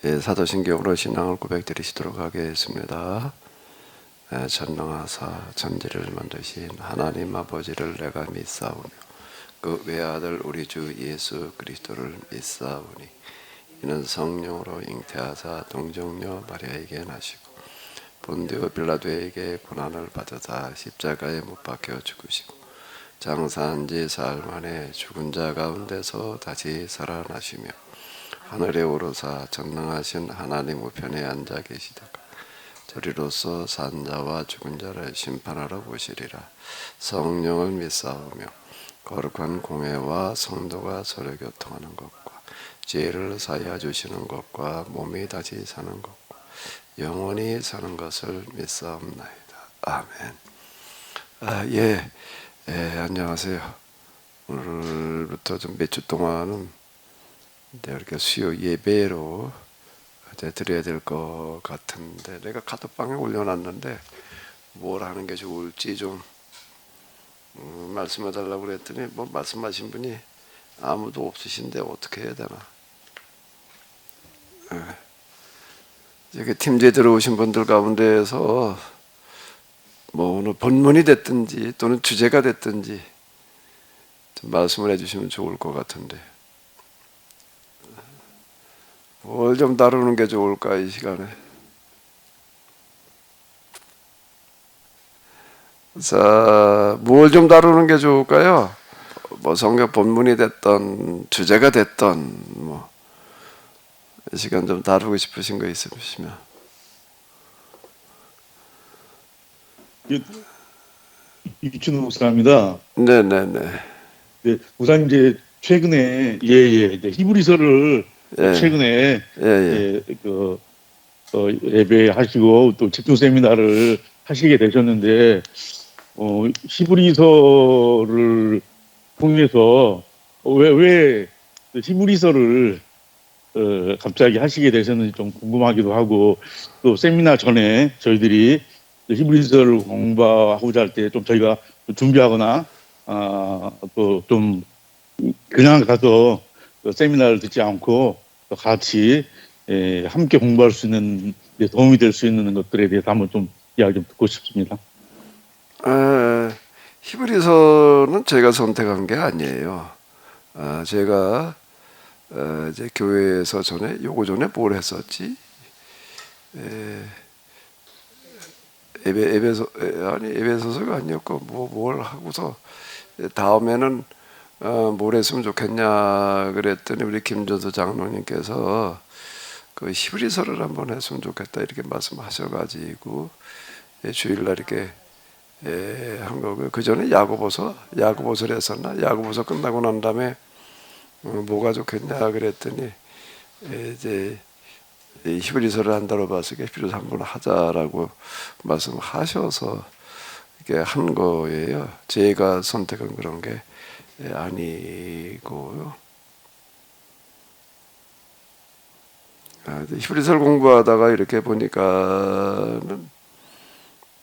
사도신경으로 신앙을 고백드리시도록 하겠습니다. 전능하사 천지를 만드신 하나님 아버지를 내가 믿사오며 그 외아들 우리 주 예수 그리스도를 믿사오니 이는 성령으로 잉태하사 동정녀 마리아에게 나시고 본디오 빌라도에게 고난을 받으사 십자가에 못 박혀 죽으시고 장사한 지 사흘 만에 죽은 자 가운데서 다시 살아나시며 하늘에 오르사 전능하신 하나님 우편에 앉아 계시다가 저리로서 산 자와 죽은 자를 심판하러 오시리라. 성령을 믿사오며 거룩한 공회와 성도가 서로 교통하는 것과 죄를 사하여 주시는 것과 몸이 다시 사는 것과 영원히 사는 것을 믿사옵나이다. 아멘. 안녕하세요. 오늘부터 좀 몇 주 동안은 이렇게 수요 예배로 드려야 될 것 같은데 내가 카톡방에 올려놨는데 뭘 하는 게 좋을지 좀 말씀해 달라고 그랬더니 뭐 말씀하신 분이 아무도 없으신데 어떻게 해야 되나. 이렇게 팀즈에 들어오신 분들 가운데에서 뭐 오늘 본문이 됐든지 또는 주제가 됐든지 좀 말씀을 해주시면 좋을 것 같은데 뭘 좀 다루는 게 좋을까 이 시간에. 자, 뭘 좀 다루는 게 좋을까요? 뭐 성경 본문이 됐던 주제가 됐던 뭐 이 시간 좀 다루고 싶으신 거 있으시면. 이춘우 목사입니다. 네네네. 네, 우선 이제 최근에 이제 히브리서를 최근에 예배하시고 또 집중 세미나를 하시게 되셨는데 히브리서를 통해서 왜 히브리서를 갑자기 하시게 되셨는지 좀 궁금하기도 하고 또 세미나 전에 저희들이 히브리서를 공부하고자 할 때 좀 저희가 준비하거나 또 좀 그냥 가서 세미나를 듣지 않고 또 같이 함께 공부할 수 있는 데 도움이 될 수 있는 것들에 대해서 한번 좀 이야기 좀 듣고 싶습니다. 히브리서는 제가 선택한 게 아니에요. 제가 이제 교회에서 요거 전에 뭘 했었지? 에베소서가 아니었고 뭘 하고서 다음에는 뭘 했으면 좋겠냐 그랬더니 우리 김전수 장로님께서 그 히브리서를 한번 했으면 좋겠다 이렇게 말씀하셔가지고 주일날 이렇게 한 거고요. 그 전에 야고보서를 했었나? 야고보서 끝나고 난 다음에 뭐가 좋겠냐 그랬더니 이제 히브리서를 한다고 봐서 히브리서 한번 하자라고 말씀하셔서 이렇게 한 거예요. 제가 선택한 그런 게 아니고요. 히브리서를 공부하다가 이렇게 보니까는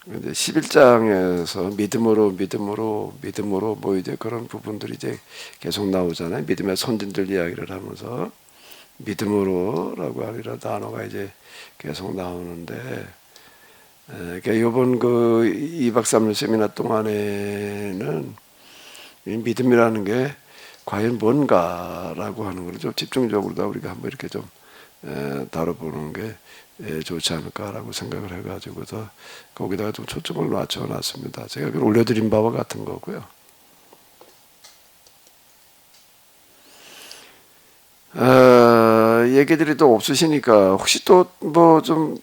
11장에서 믿음으로 뭐 이제 그런 부분들이 이제 계속 나오잖아요. 믿음의 선진들 이야기를 하면서 믿음으로라고 하는 단어가 이제 계속 나오는데, 그러니까 이번 그 2박 3일 세미나 동안에는 이 믿음이라는 게 과연 뭔가라고 하는 걸 좀 집중적으로 다 우리가 한번 이렇게 좀 다뤄보는 게 좋지 않을까라고 생각을 해가지고서 거기다가 좀 초점을 맞춰놨습니다. 제가 그걸 올려드린 바와 같은 거고요. 얘기들이 또 없으시니까 혹시 또 뭐 좀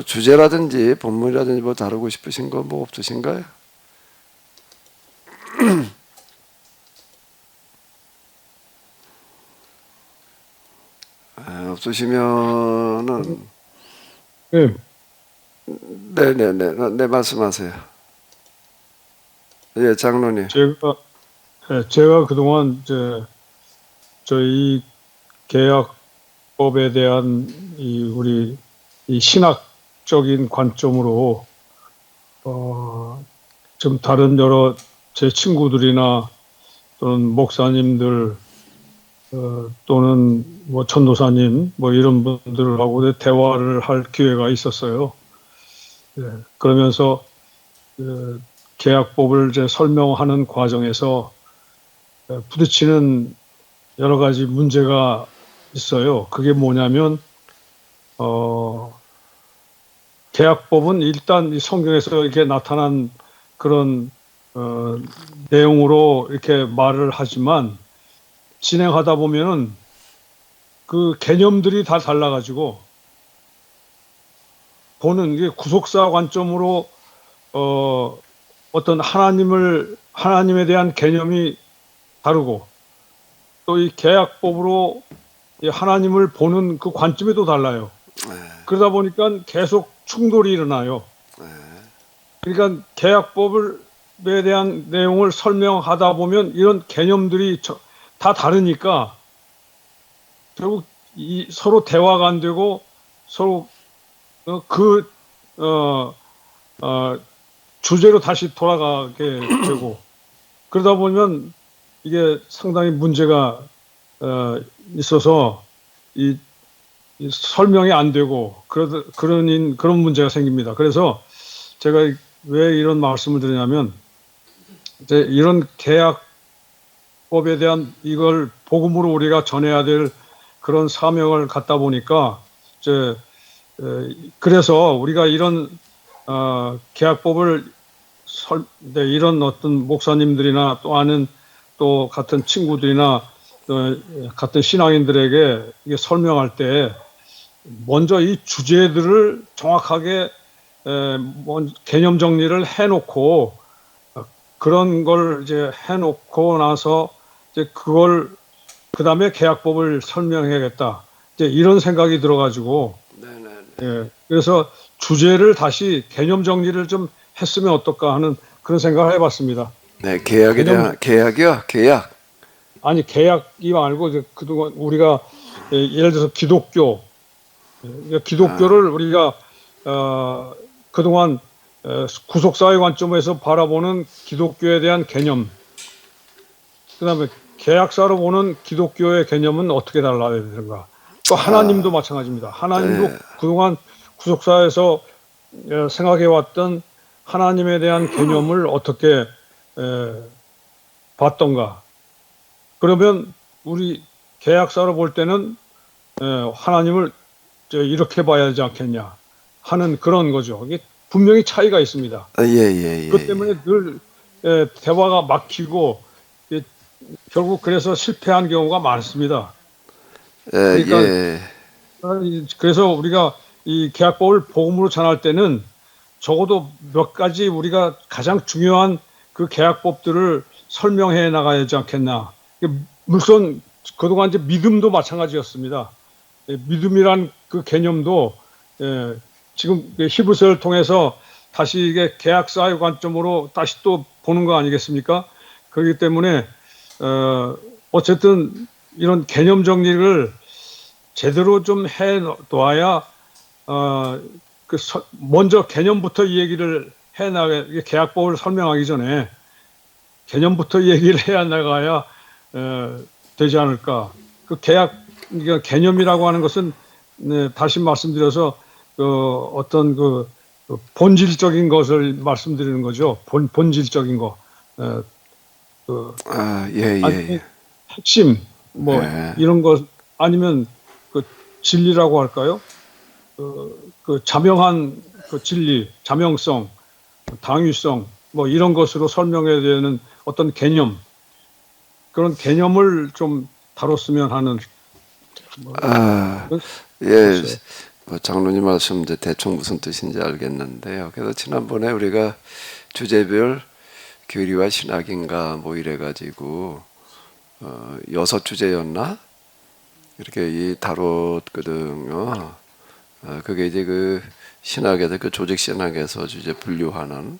주제라든지 본문이라든지 뭐 다루고 싶으신 거 뭐 없으신가요? 없으시면은 네, 네네네 말씀하세요. 예, 장로님. 제가 그동안 저희 계약법에 대한 우리 신학적인 관점으로 좀 다른 여러 제 친구들이나 또는 목사님들 또는 뭐 전도사님 뭐 이런 분들하고 대화를 할 기회가 있었어요. 예, 그러면서 계약법을 이제 설명하는 과정에서 부딪히는 여러 가지 문제가 있어요. 그게 뭐냐면 계약법은 일단 이 성경에서 이렇게 나타난 그런 내용으로 이렇게 말을 하지만 진행하다 보면은 그 개념들이 다 달라가지고 보는 게 구속사 관점으로 어떤 하나님에 대한 개념이 다르고 또 이 계약법으로 이 하나님을 보는 그 관점이 또 달라요. 그러다 보니까 계속 충돌이 일어나요. 그러니까 계약법에 대한 내용을 설명하다 보면 이런 개념들이 다 다르니까 결국 서로 대화가 안 되고 서로 주제로 다시 돌아가게 되고 그러다 보면 이게 상당히 문제가 있어서 이 설명이 안 되고 그런 문제가 생깁니다. 그래서 제가 왜 이런 말씀을 드리냐면 이제 이런 계약법에 대한 이걸 복음으로 우리가 전해야 될 그런 사명을 갖다 보니까 이제 그래서 우리가 이런 계약법을 이런 어떤 목사님들이나 또 아는 또 같은 친구들이나 또 같은 신앙인들에게 이게 설명할 때 먼저 이 주제들을 정확하게 개념 정리를 해놓고 그런 걸 이제 해놓고 나서 이제 그걸 그 다음에 계약법을 설명해야겠다. 이제 이런 생각이 들어가지고 그래서 주제를 다시 개념 정리를 좀 했으면 어떨까 하는 그런 생각을 해봤습니다. 네, 계약에 대한 계약이요, 계약. 아니 계약이 말고 이제 그동안 우리가 예를 들어서 기독교를 우리가 그동안 구속사회 관점에서 바라보는 기독교에 대한 개념, 그다음에 계약사로 보는 기독교의 개념은 어떻게 달라야 되는가? 또 하나님도 마찬가지입니다. 하나님도 그동안 구속사에서 생각해왔던 하나님에 대한 개념을 어떻게 봤던가? 그러면 우리 계약사로 볼 때는 하나님을 이렇게 봐야 하지 않겠냐 하는 그런 거죠. 이게 분명히 차이가 있습니다. 그것 때문에 늘 대화가 막히고 결국 그래서 실패한 경우가 많습니다. 그러니까 그래서 우리가 이 계약법을 복음으로 전할 때는 적어도 몇 가지 우리가 가장 중요한 그 계약법들을 설명해 나가야 하지 않겠나. 물론 그동안 이제 믿음도 마찬가지였습니다. 믿음이란 그 개념도 지금 히브리서를 통해서 다시 이게 계약사의 관점으로 다시 또 보는 거 아니겠습니까? 그렇기 때문에 어쨌든 이런 개념 정리를 제대로 좀 해놔야 먼저 개념부터 이 얘기를 해나가 계약법을 설명하기 전에 개념부터 얘기를 해 나가야 되지 않을까. 그 그러니까 개념이라고 하는 것은 다시 말씀드려서 어떤 본질적인 것을 말씀드리는 거죠. 본질적인 거. 핵심 뭐 이런 것 아니면 그 진리라고 할까요? 그 자명한 그 진리, 자명성, 당위성 뭐 이런 것으로 설명해야 되는 어떤 개념, 그런 개념을 좀 다뤘으면 하는 뭐 장로님 말씀 이제 대충 무슨 뜻인지 알겠는데요. 그래서 지난번에 우리가 주제별 교리와 신학인가 뭐 이래가지고 6주제였나 이렇게 다뤘거든요. 그게 이제 그 신학에서 그 조직 신학에서 이제 분류하는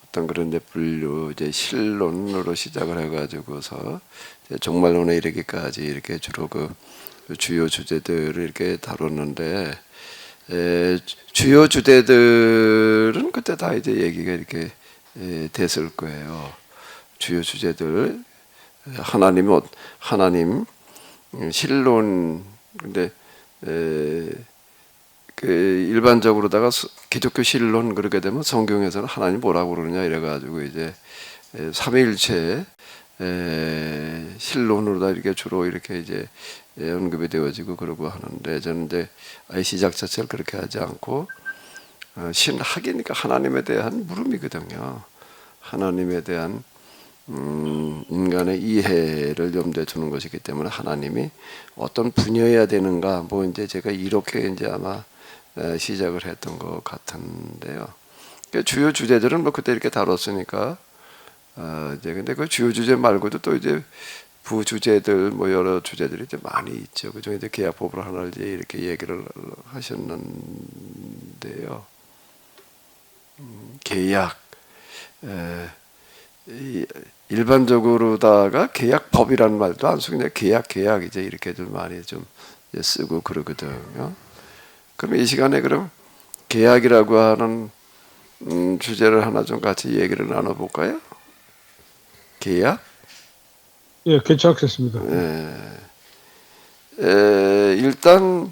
어떤 그런 분류 이제 실론으로 시작을 해가지고서 이제 종말론에 이르기까지 이렇게 주로 그 주요 주제들을 이렇게 다뤘는데 주요 주제들은 그때 다 이제 얘기가 이렇게 됐을 거예요. 주요 주제들 하나님 신론 근데 그 일반적으로다가 기독교 신론 그렇게 되면 성경에서는 하나님 뭐라고 그러느냐 이래가지고 이제 삼위일체 신론으로다 이렇게 주로 이렇게 이제 언급이 되어지고 그러고 하는데 저는 이제 아예 시작 자체를 그렇게 하지 않고 신학이니까 하나님에 대한 물음이거든요. 하나님에 대한 인간의 이해를 염두에 두는 것이기 때문에 하나님이 어떤 분야여야 되는가 뭐 이제 제가 이렇게 이제 아마 시작을 했던 것 같은데요. 그 주요 주제들은 뭐 그때 이렇게 다뤘으니까 이제 근데 그 주요 주제 말고도 또 이제 부주제들 뭐 여러 주제들이 이제 많이 있죠. 그중에 이제 계약법을 하나를 이제 이렇게 얘기를 하셨는데요. 계약 일반적으로다가 계약법이라는 말도 안 쓰고 그냥 계약 이제 이렇게들 많이 좀 이제 쓰고 그러거든요. 그럼 이 시간에 그럼 계약이라고 하는 주제를 하나 좀 같이 얘기를 나눠볼까요? 계약? 예, 괜찮겠습니다. 일단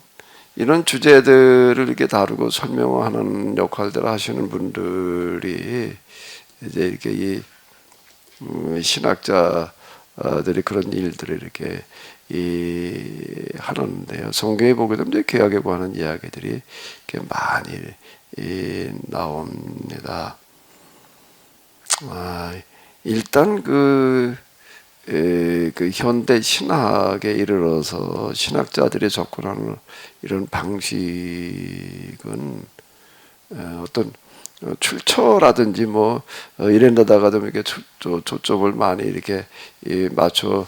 이런 주제들을 이렇게 다루고 설명하는 역할들을 하시는 분들이 이제 이렇게 이 신학자들이 그런 일들을 이렇게 하는데요. 성경에 보게 되면 이제 계약에 관한 이야기들이 이렇게 많이 나옵니다. 일단 그 현대 신학에 이르러서 신학자들이 접근하는 이런 방식은 어떤 출처라든지 뭐 이런데다가 좀 이렇게 초점을 많이 이렇게 맞춰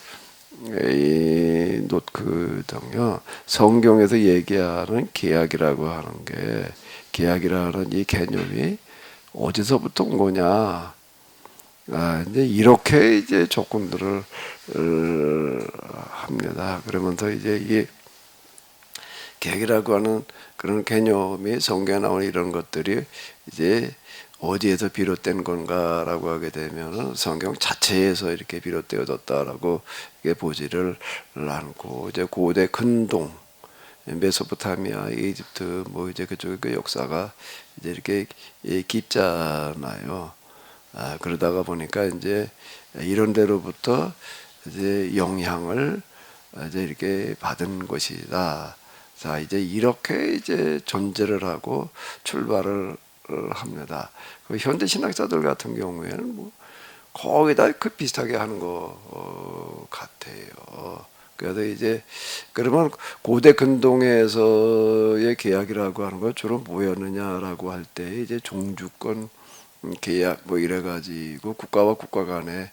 놓거든요. 성경에서 얘기하는 계약이라고 하는 게 계약이라는 이 개념이 어디서부터 온 거냐? 이제 이렇게 이제 조건들을 합니다. 그러면서 이제 이 계약이라고 하는 그런 개념이 성경에 나오는 이런 것들이 이제 어디에서 비롯된 건가라고 하게 되면 성경 자체에서 이렇게 비롯되어졌다라고 이게 보지를 않고 이제 고대 근동 메소포타미아, 이집트 뭐 이제 그쪽의 그 역사가 이제 이렇게 깊잖아요. 그러다가 보니까 이제 이런 데로부터 이제 영향을 이제 이렇게 받은 것이다. 자, 이제 이렇게 이제 존재를 하고 출발을 합니다. 그 현대 신학자들 같은 경우에는 뭐 거기다 그 비슷하게 하는 것 같아요. 그래서 이제 그러면 고대 근동에서의 계약이라고 하는 건 주로 뭐였느냐라고 할 때 이제 종주권 계약 뭐 이래가지고 국가와 국가 간의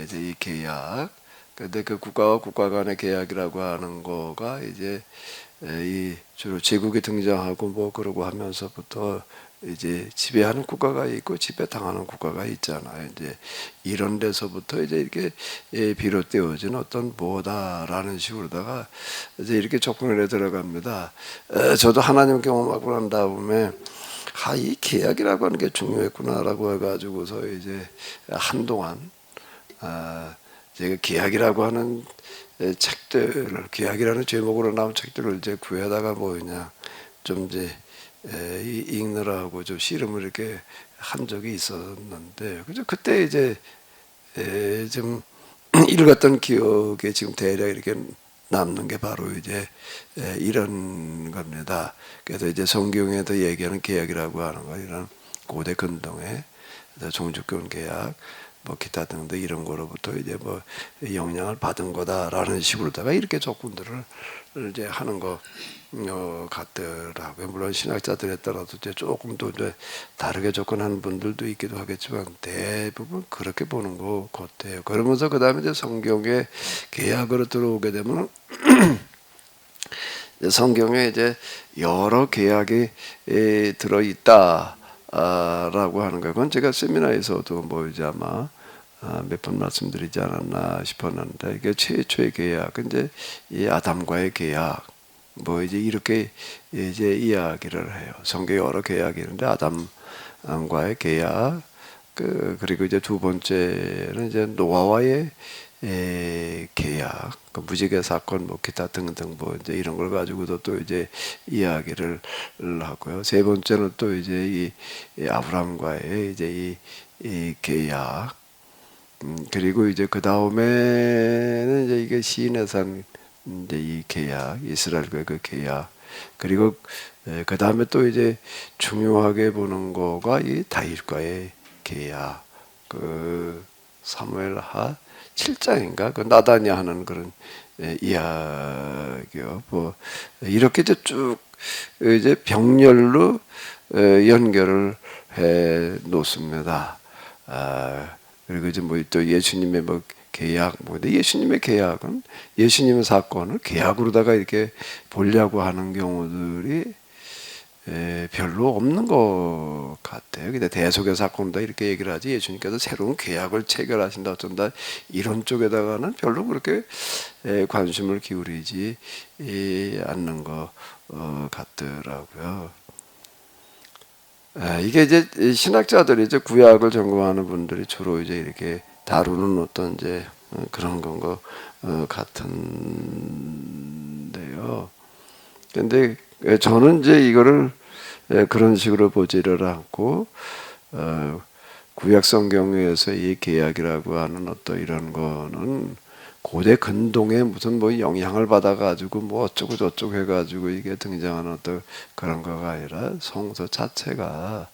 이제 이 계약. 근데 그 국가와 국가 간의 계약이라고 하는 거가 이제 이 주로 제국이 등장하고 뭐 그러고 하면서부터 이제 지배하는 국가가 있고 지배당하는 국가가 있잖아요. 이제 이런 데서부터 이제 이렇게 비롯되어진 어떤 뭐다라는 식으로다가 이제 이렇게 접근을 해 들어갑니다. 저도 하나님 경험하고 난 다음에 이 계약이라고 하는 게 중요했구나라고 해가지고서 이제 한동안 제가 계약이라고 하는 책들을 계약이라는 제목으로 나온 책들을 이제 구해다가 뭐냐 좀 이제 읽느라고 좀 씨름을 이렇게 한 적이 있었는데 그죠 그때 이제 좀 읽었던 기억에 지금 대략 이렇게 남는 게 바로 이제 이런 겁니다. 그래서 이제 성경에서 얘기하는 계약이라고 하는 거 이런 고대 근동의 종주권 계약 뭐 기타 등등 이런 거로부터 이제 뭐 영향을 받은 거다라는 식으로다가 이렇게 조건들을 이제 하는 거 같더라고요. 물론 신학자들에 따라서 이제 조금 더 이제 다르게 접근하는 분들도 있기도 하겠지만 대부분 그렇게 보는 것 같아요. 그러면서 그 다음에 이제 성경의 계약으로 들어오게 되면 성경에 이제 여러 계약이 들어 있다. 라고 하는 거. 그건 제가 세미나에서도 뭐 이제 아마 몇 번 말씀드리지 않았나 싶었는데 이게 최초의 계약, 이제 이 아담과의 계약, 뭐 이제 이렇게 이제 이야기를 해요. 성경에 여러 계약이 있는데 아담과의 계약, 그리고 이제 두 번째는 이제 노아와의 계약, 그 무지개 사건, 뭐 기타 등등 뭐 이제 이런 걸 가지고도 또 이제 이야기를 하고요. 세 번째는 또 이제 이 아브라함과의 이제 이 계약, 그리고 이제 그 다음에는 이제 이게 시인의 산 이제 이 계약, 이스라엘과의 그 계약, 그리고 그 다음에 또 이제 중요하게 보는 거가 이 다윗과의 계약, 그 사무엘하 7장인가 그 나단이 하는 그런 이야기요. 뭐 이렇게 이제 쭉 이제 병렬로 연결을 해 놓습니다. 그리고 이제 뭐 또 예수님의 뭐 계약, 뭐 근데 예수님의 계약은 예수님의 사건을 계약으로다가 이렇게 보려고 하는 경우들이 별로 없는 것 같아요. 근데 대속의 사건다 이렇게 얘기를 하지 예수님께서 새로운 계약을 체결하신다 어쩐다 이런 쪽에다가는 별로 그렇게 관심을 기울이지 않는 것 같더라고요. 이게 이제 신학자들이 이제 구약을 전공하는 분들이 주로 이제 이렇게 다루는 어떤 이제 그런 건 것 같은데요. 근데 저는 이제 이거를 그런 식으로 보지를 않고 구약 성경에서 이 계약이라고 하는 어떤 이런 거는 고대 근동에 무슨 뭐 영향을 받아가지고 뭐 어쩌고 저쩌고 해가지고 이게 등장하는 어떤 그런 거가 아니라 성서 자체가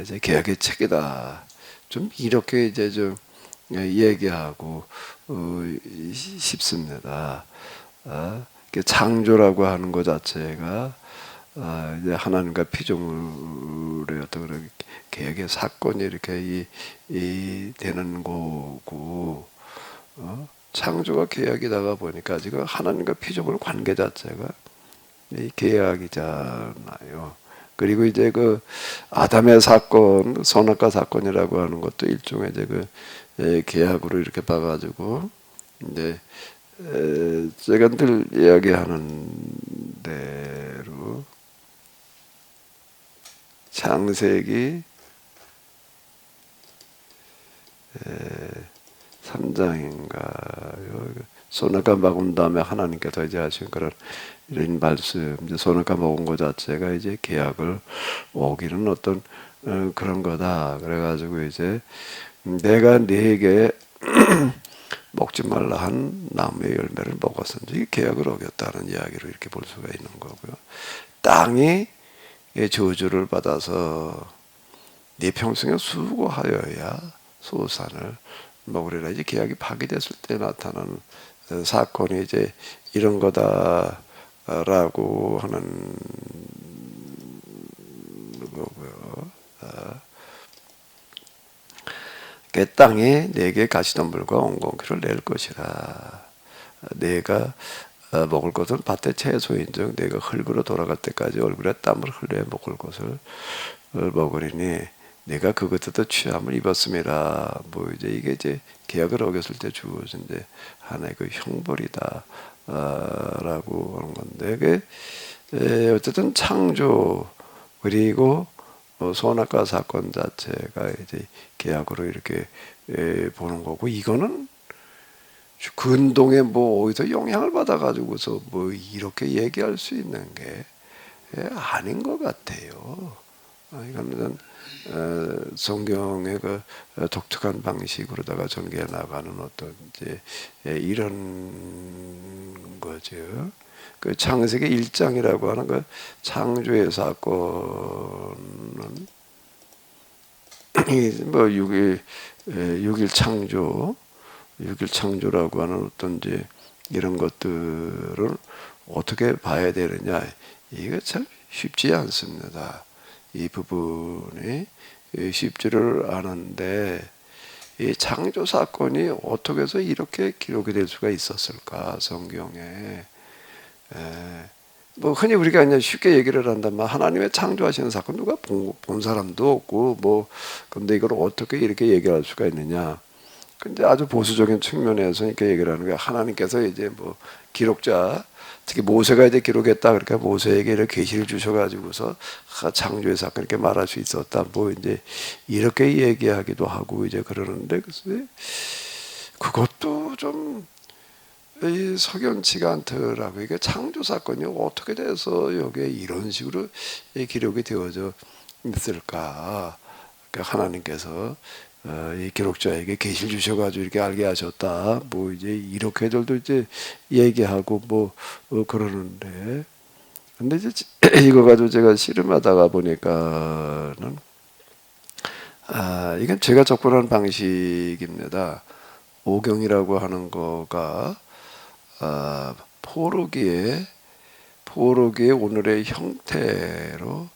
이제 계약의 책이다. 좀 이렇게 이제 좀 얘기하고 싶습니다. 창조라고 하는 것 자체가 이제 하나님과 피조물의 어떤 그런 계약의 사건이 이렇게 이 되는 거고, 창조가 계약이다가 보니까 지금 하나님과 피조물 관계 자체가 이 계약이잖아요. 그리고 이제 그 아담의 사건, 선악과 사건이라고 하는 것도 일종의 이제 그 계약으로 이렇게 봐가지고 이제 제가 늘 이야기하는 대로 창세기 3장인가요? 선악과 먹은 다음에 하나님께서 이제 하신 그런 이런 말씀, 이제 선악과 먹은 것 자체가 이제 계약을 어기는 어떤 그런 거다. 그래가지고 이제 내가 네게 먹지 말라 한 나무의 열매를 먹었은지 계약을 어겼다는 이야기로 이렇게 볼 수가 있는 거고요. 땅이 저주를 받아서 네 평생에 수고하여야 소산을 먹으리라. 이제 계약이 파기됐을 때 나타나는 사건이 이제 이런 거다라고 하는 거고요. 그 땅에 내게 가시덤불과 옹공기를 낼 것이라. 내가 먹을 것은 밭의 채소인즉 내가 흙으로 돌아갈 때까지 얼굴에 땀을 흘려 먹을 것을 먹으리니 내가 그것에도 취함을 입었음이라. 뭐 이제 이게 이제 계약을 어겼을 때 주어진 이제 하나의 그 형벌이다 라고 하는 건데, 어쨌든 창조 그리고 선악과 사건 자체가 이제 계약으로 이렇게 보는 거고, 이거는 근동에 뭐 어디서 영향을 받아가지고서 뭐 이렇게 얘기할 수 있는 게 아닌 것 같아요. 이거는 성경의 그 독특한 방식으로다가 전개해 나가는 어떤 이제 이런 거죠. 그 창세기 1장이라고 하는 그 창조의 사건은 뭐 6일 창조라고 하는 어떤 이제 이런 것들을 어떻게 봐야 되느냐, 이게 참 쉽지 않습니다. 이 부분이 쉽지를 않은데, 이 창조 사건이 어떻게 해서 이렇게 기록이 될 수가 있었을까 성경에. 뭐 흔히 우리가 그냥 쉽게 얘기를 한다면 하나님의 창조하시는 사건 누가 본 사람도 없고 뭐, 근데 이걸 어떻게 이렇게 얘기할 수가 있느냐. 근데 아주 보수적인 측면에서 이렇게 얘기를 하는 거야. 하나님께서 이제 뭐 기록자, 특히 모세가 이제 기록했다. 그러니까 모세에게 이렇게 계시를 주셔가지고서 창조의 사건 이렇게 말할 수 있었다. 뭐 이제 이렇게 얘기하기도 하고 이제 그러는데, 글쎄 그것도 좀 이 석연치가 않더라고요. 이게 창조 사건이 어떻게 돼서 여기에 이런 식으로 기록이 되어져 있을까? 그러니까 하나님께서 이 기록자에게 계시를 주셔가지고 이렇게 알게 하셨다. 뭐 이제 이렇게들도 이제 얘기하고 뭐 그러는데, 근데 이제 이거 가지고 제가 씨름하다가 보니까는 이건 제가 접근하는 방식입니다. 오경이라고 하는 거가 포로기의 오늘의 형태로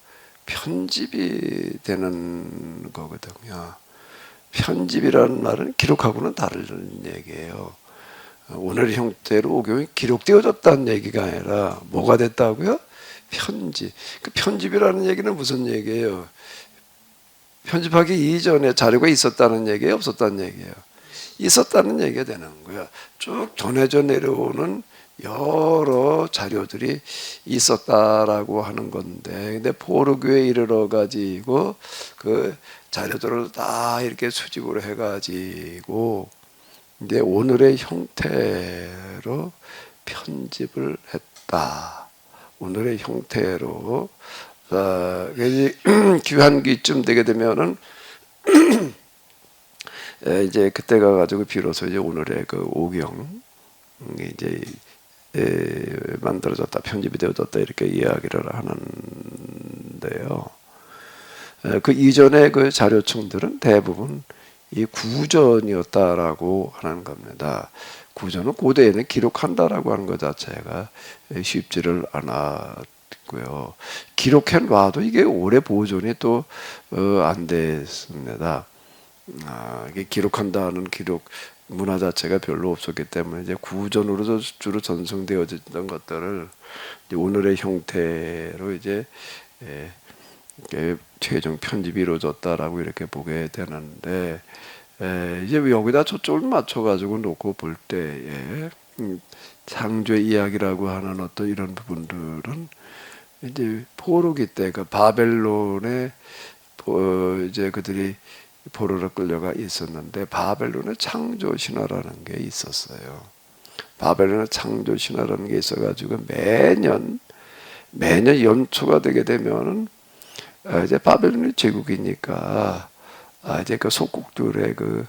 편집이 되는 거거든요. 편집이라는 말은 기록하고는 다른 얘기예요. 오늘의 형태로 오경이 기록되어졌다는 얘기가 아니라 뭐가 됐다고요? 편집. 그 편집이라는 얘기는 무슨 얘기예요? 편집하기 이전에 자료가 있었다는 얘기예요? 없었다는 얘기예요? 있었다는 얘기가 되는 거야. 쭉 전해져 내려오는 여러 자료들이 있었다라고 하는 건데, 근데 포로교에 이르러 가지고 그 자료들을 다 이렇게 수집을 해가지고 이제 오늘의 형태로 편집을 했다. 오늘의 형태로 귀환기쯤 되게 되면은 이제 그때가 가지고 비로소 이제 오늘의 그 오경 이제 만들어졌다, 편집이 되어졌다 이렇게 이야기를 하는데요. 그 이전의 그 자료층들은 대부분 이 구전이었다라고 하는 겁니다. 구전은 고대에는 기록한다라고 하는 것 자체가 쉽지를 않았고요. 기록해 놔도 이게 오래 보존이 또 안 됐습니다. 이게 기록한다는 기록 문화 자체가 별로 없었기 때문에 이제 구전으로 주로 전승되어졌던 것들을 이제 오늘의 형태로 이제 최종 편집이 이루어졌다라고 이렇게 보게 되는데, 이제 여기다 초점을 맞춰가지고 놓고 볼 때에 창조의 이야기라고 하는 어떤 이런 부분들은 이제 포로기 때 그 바벨론에 이제 그들이 포로로 끌려가 있었는데 바벨론의 창조 신화라는 게 있었어요. 바벨론의 창조 신화라는 게 있어가지고 매년 연초가 되게 되면은 이제 바벨론이 제국이니까 이제 그 속국들의 그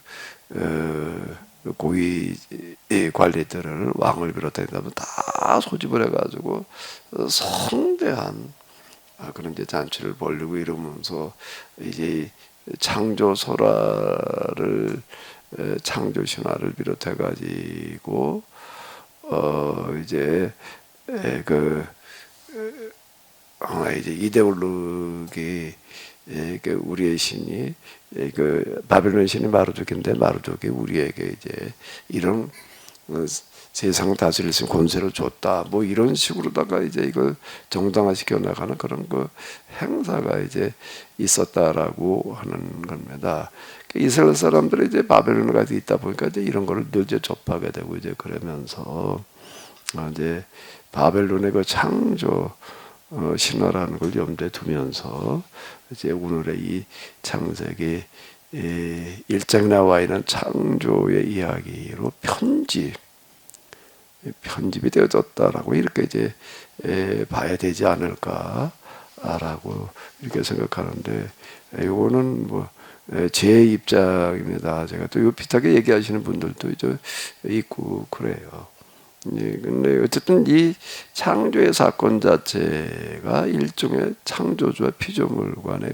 고위 관리들을 왕을 비롯해서 다 소집을 해가지고 성대한 그런 이제 잔치를 벌리고 이러면서 이제 창조 소라를 창조 신화를 비롯해 가지고 이제 이제 이데올로기 그 우리의 신이 그 바벨론 신이 마르둑인데 마르둑이 우리에게 이제 이런 세상을 다스릴 수 있는 권세를 줬다. 뭐 이런 식으로다가 이제 이걸 정당화시켜 나가는 그런 그 행사가 이제 있었다라고 하는 겁니다. 이스라엘 사람들이 이제 바벨론에 가서 있다 보니까 이제 이런 거를 늘 이제 접하게 되고 이제 그러면서 이제 바벨론의 그 창조 신화라는 걸 염두에 두면서 이제 오늘의 이 창세기 1장에 나와 있는 창조의 이야기로 편집이 되어졌다라고 이렇게 이제 봐야 되지 않을까라고 이렇게 생각하는데, 이거는 뭐 제 입장입니다. 제가 또 요 비슷하게 얘기하시는 분들도 이제 있고 그래요. 근데 어쨌든 이 창조의 사건 자체가 일종의 창조주와 피조물 간의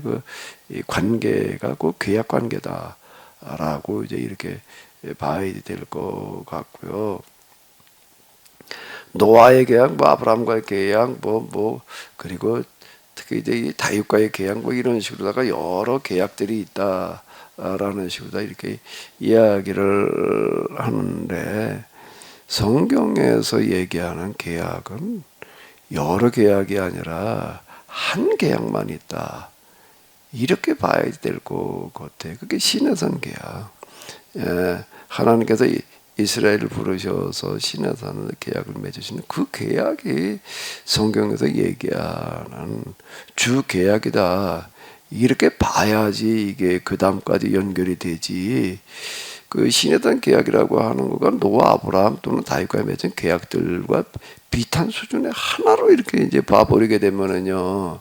이 관계가 그 계약 관계다라고 이제 이렇게 봐야 될 것 같고요. 노아의 계약, 뭐 아브라함과의 계약, 그리고 특히 이제 이 다윗과의 계약, 뭐 이런 식으로다가 여러 계약들이 있다라는 식으로 이렇게 이야기를 하는데, 성경에서 얘기하는 계약은 여러 계약이 아니라 한 계약만 있다. 이렇게 봐야 될 것 같아요. 그게 시내산 계약. 하나님께서 이스라엘을 부르셔서 시내산의 계약을 맺으시는 그 계약이 성경에서 얘기하는 주 계약이다. 이렇게 봐야지 이게 그 다음까지 연결이 되지. 그 신에대한 계약이라고 하는 거가 노아, 아브라함 또는 다윗과 맺은 계약들과 비슷한 수준의 하나로 이렇게 이제 봐버리게 되면은요,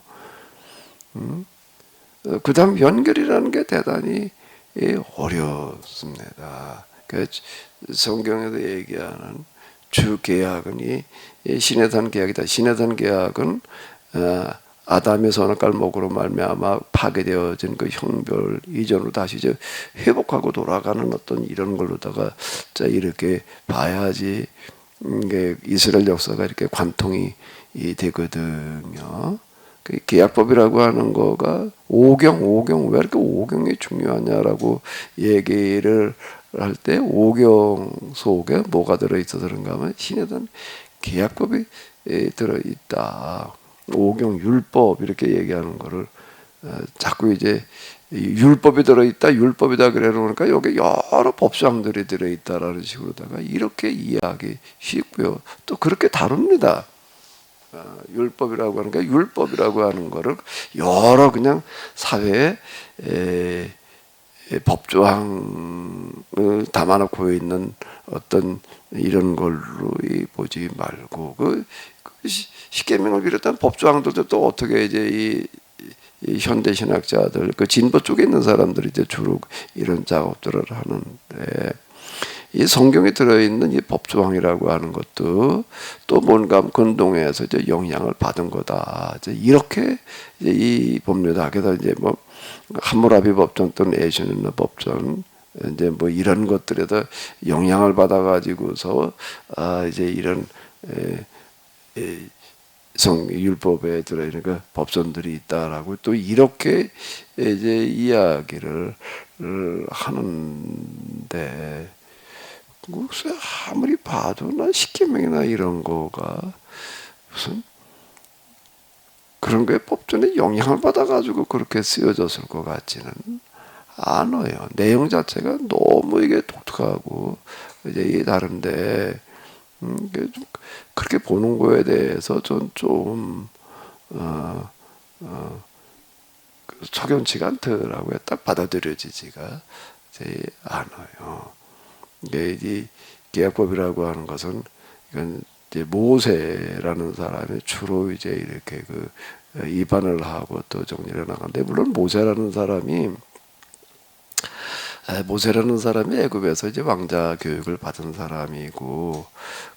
그 다음 연결이라는 게 대단히 어렵습니다. 그 성경에도 얘기하는 주 계약은 이 신에 대한 계약이다. 신에 대한 계약은 아담의 선악과를 먹으로 말미암아 파괴되어진 그 형별 이전으로 다시 이제 회복하고 돌아가는 어떤 이런 걸로다가 자 이렇게 봐야지 이게 이스라엘 역사가 이렇게 관통이 되거든요. 그 계약법이라고 하는 거가 오경 왜 이렇게 오경이 중요하냐라고 얘기를 할 때 오경 속에 뭐가 들어있어서 그런가 하면 신에 대한 계약법이 들어있다. 오경 율법 이렇게 얘기하는 거를 자꾸 이제 율법이 들어있다 율법이다 그래 놓으니까 여기 여러 법상들이 들어있다라는 식으로다가 이렇게 이해하기 쉽고요. 또 그렇게 다룹니다. 율법이라고 하는 게 율법이라고 하는 거를 여러 그냥 사회에 법조항을 담아놓고 있는 어떤 이런 걸로 보지 말고 그 십계명을 비롯한 법조항들도 또 어떻게 이제 이 현대 신학자들 그 진보 쪽에 있는 사람들이 이제 주로 이런 작업들을 하는데 이 성경에 들어있는 이 법조항이라고 하는 것도 또 뭔가 근동에서 이제 영향을 받은 거다. 이제 이렇게 이제 이 법률학에다 이제 뭐 함무라비 법전 또는 에즈누나 법전 이제 뭐 이런 것들에다 영향을 받아 가지고서 이제 이런 율법에 들어있는 그 법전들이 있다라고 또 이렇게 이제 이야기를 하는데 글쎄 아무리 봐도 난 십계명이나 이런 거가 무슨 그런 거에 법전에 영향을 받아가지고 그렇게 쓰여졌을 것 같지는 않아요. 내용 자체가 너무 이게 독특하고 이제 다른데 그렇게 보는 거에 대해서 전 좀 석연치가 않더라고요. 딱 받아들여지지가 않아요. 이게 이 계약법이라고 하는 것은 이건 이제 모세라는 사람이 주로 이제 이렇게 그 입안을 하고 또 정리를 나가는데 물론 모세라는 사람이 애굽에서 이제 왕자 교육을 받은 사람이고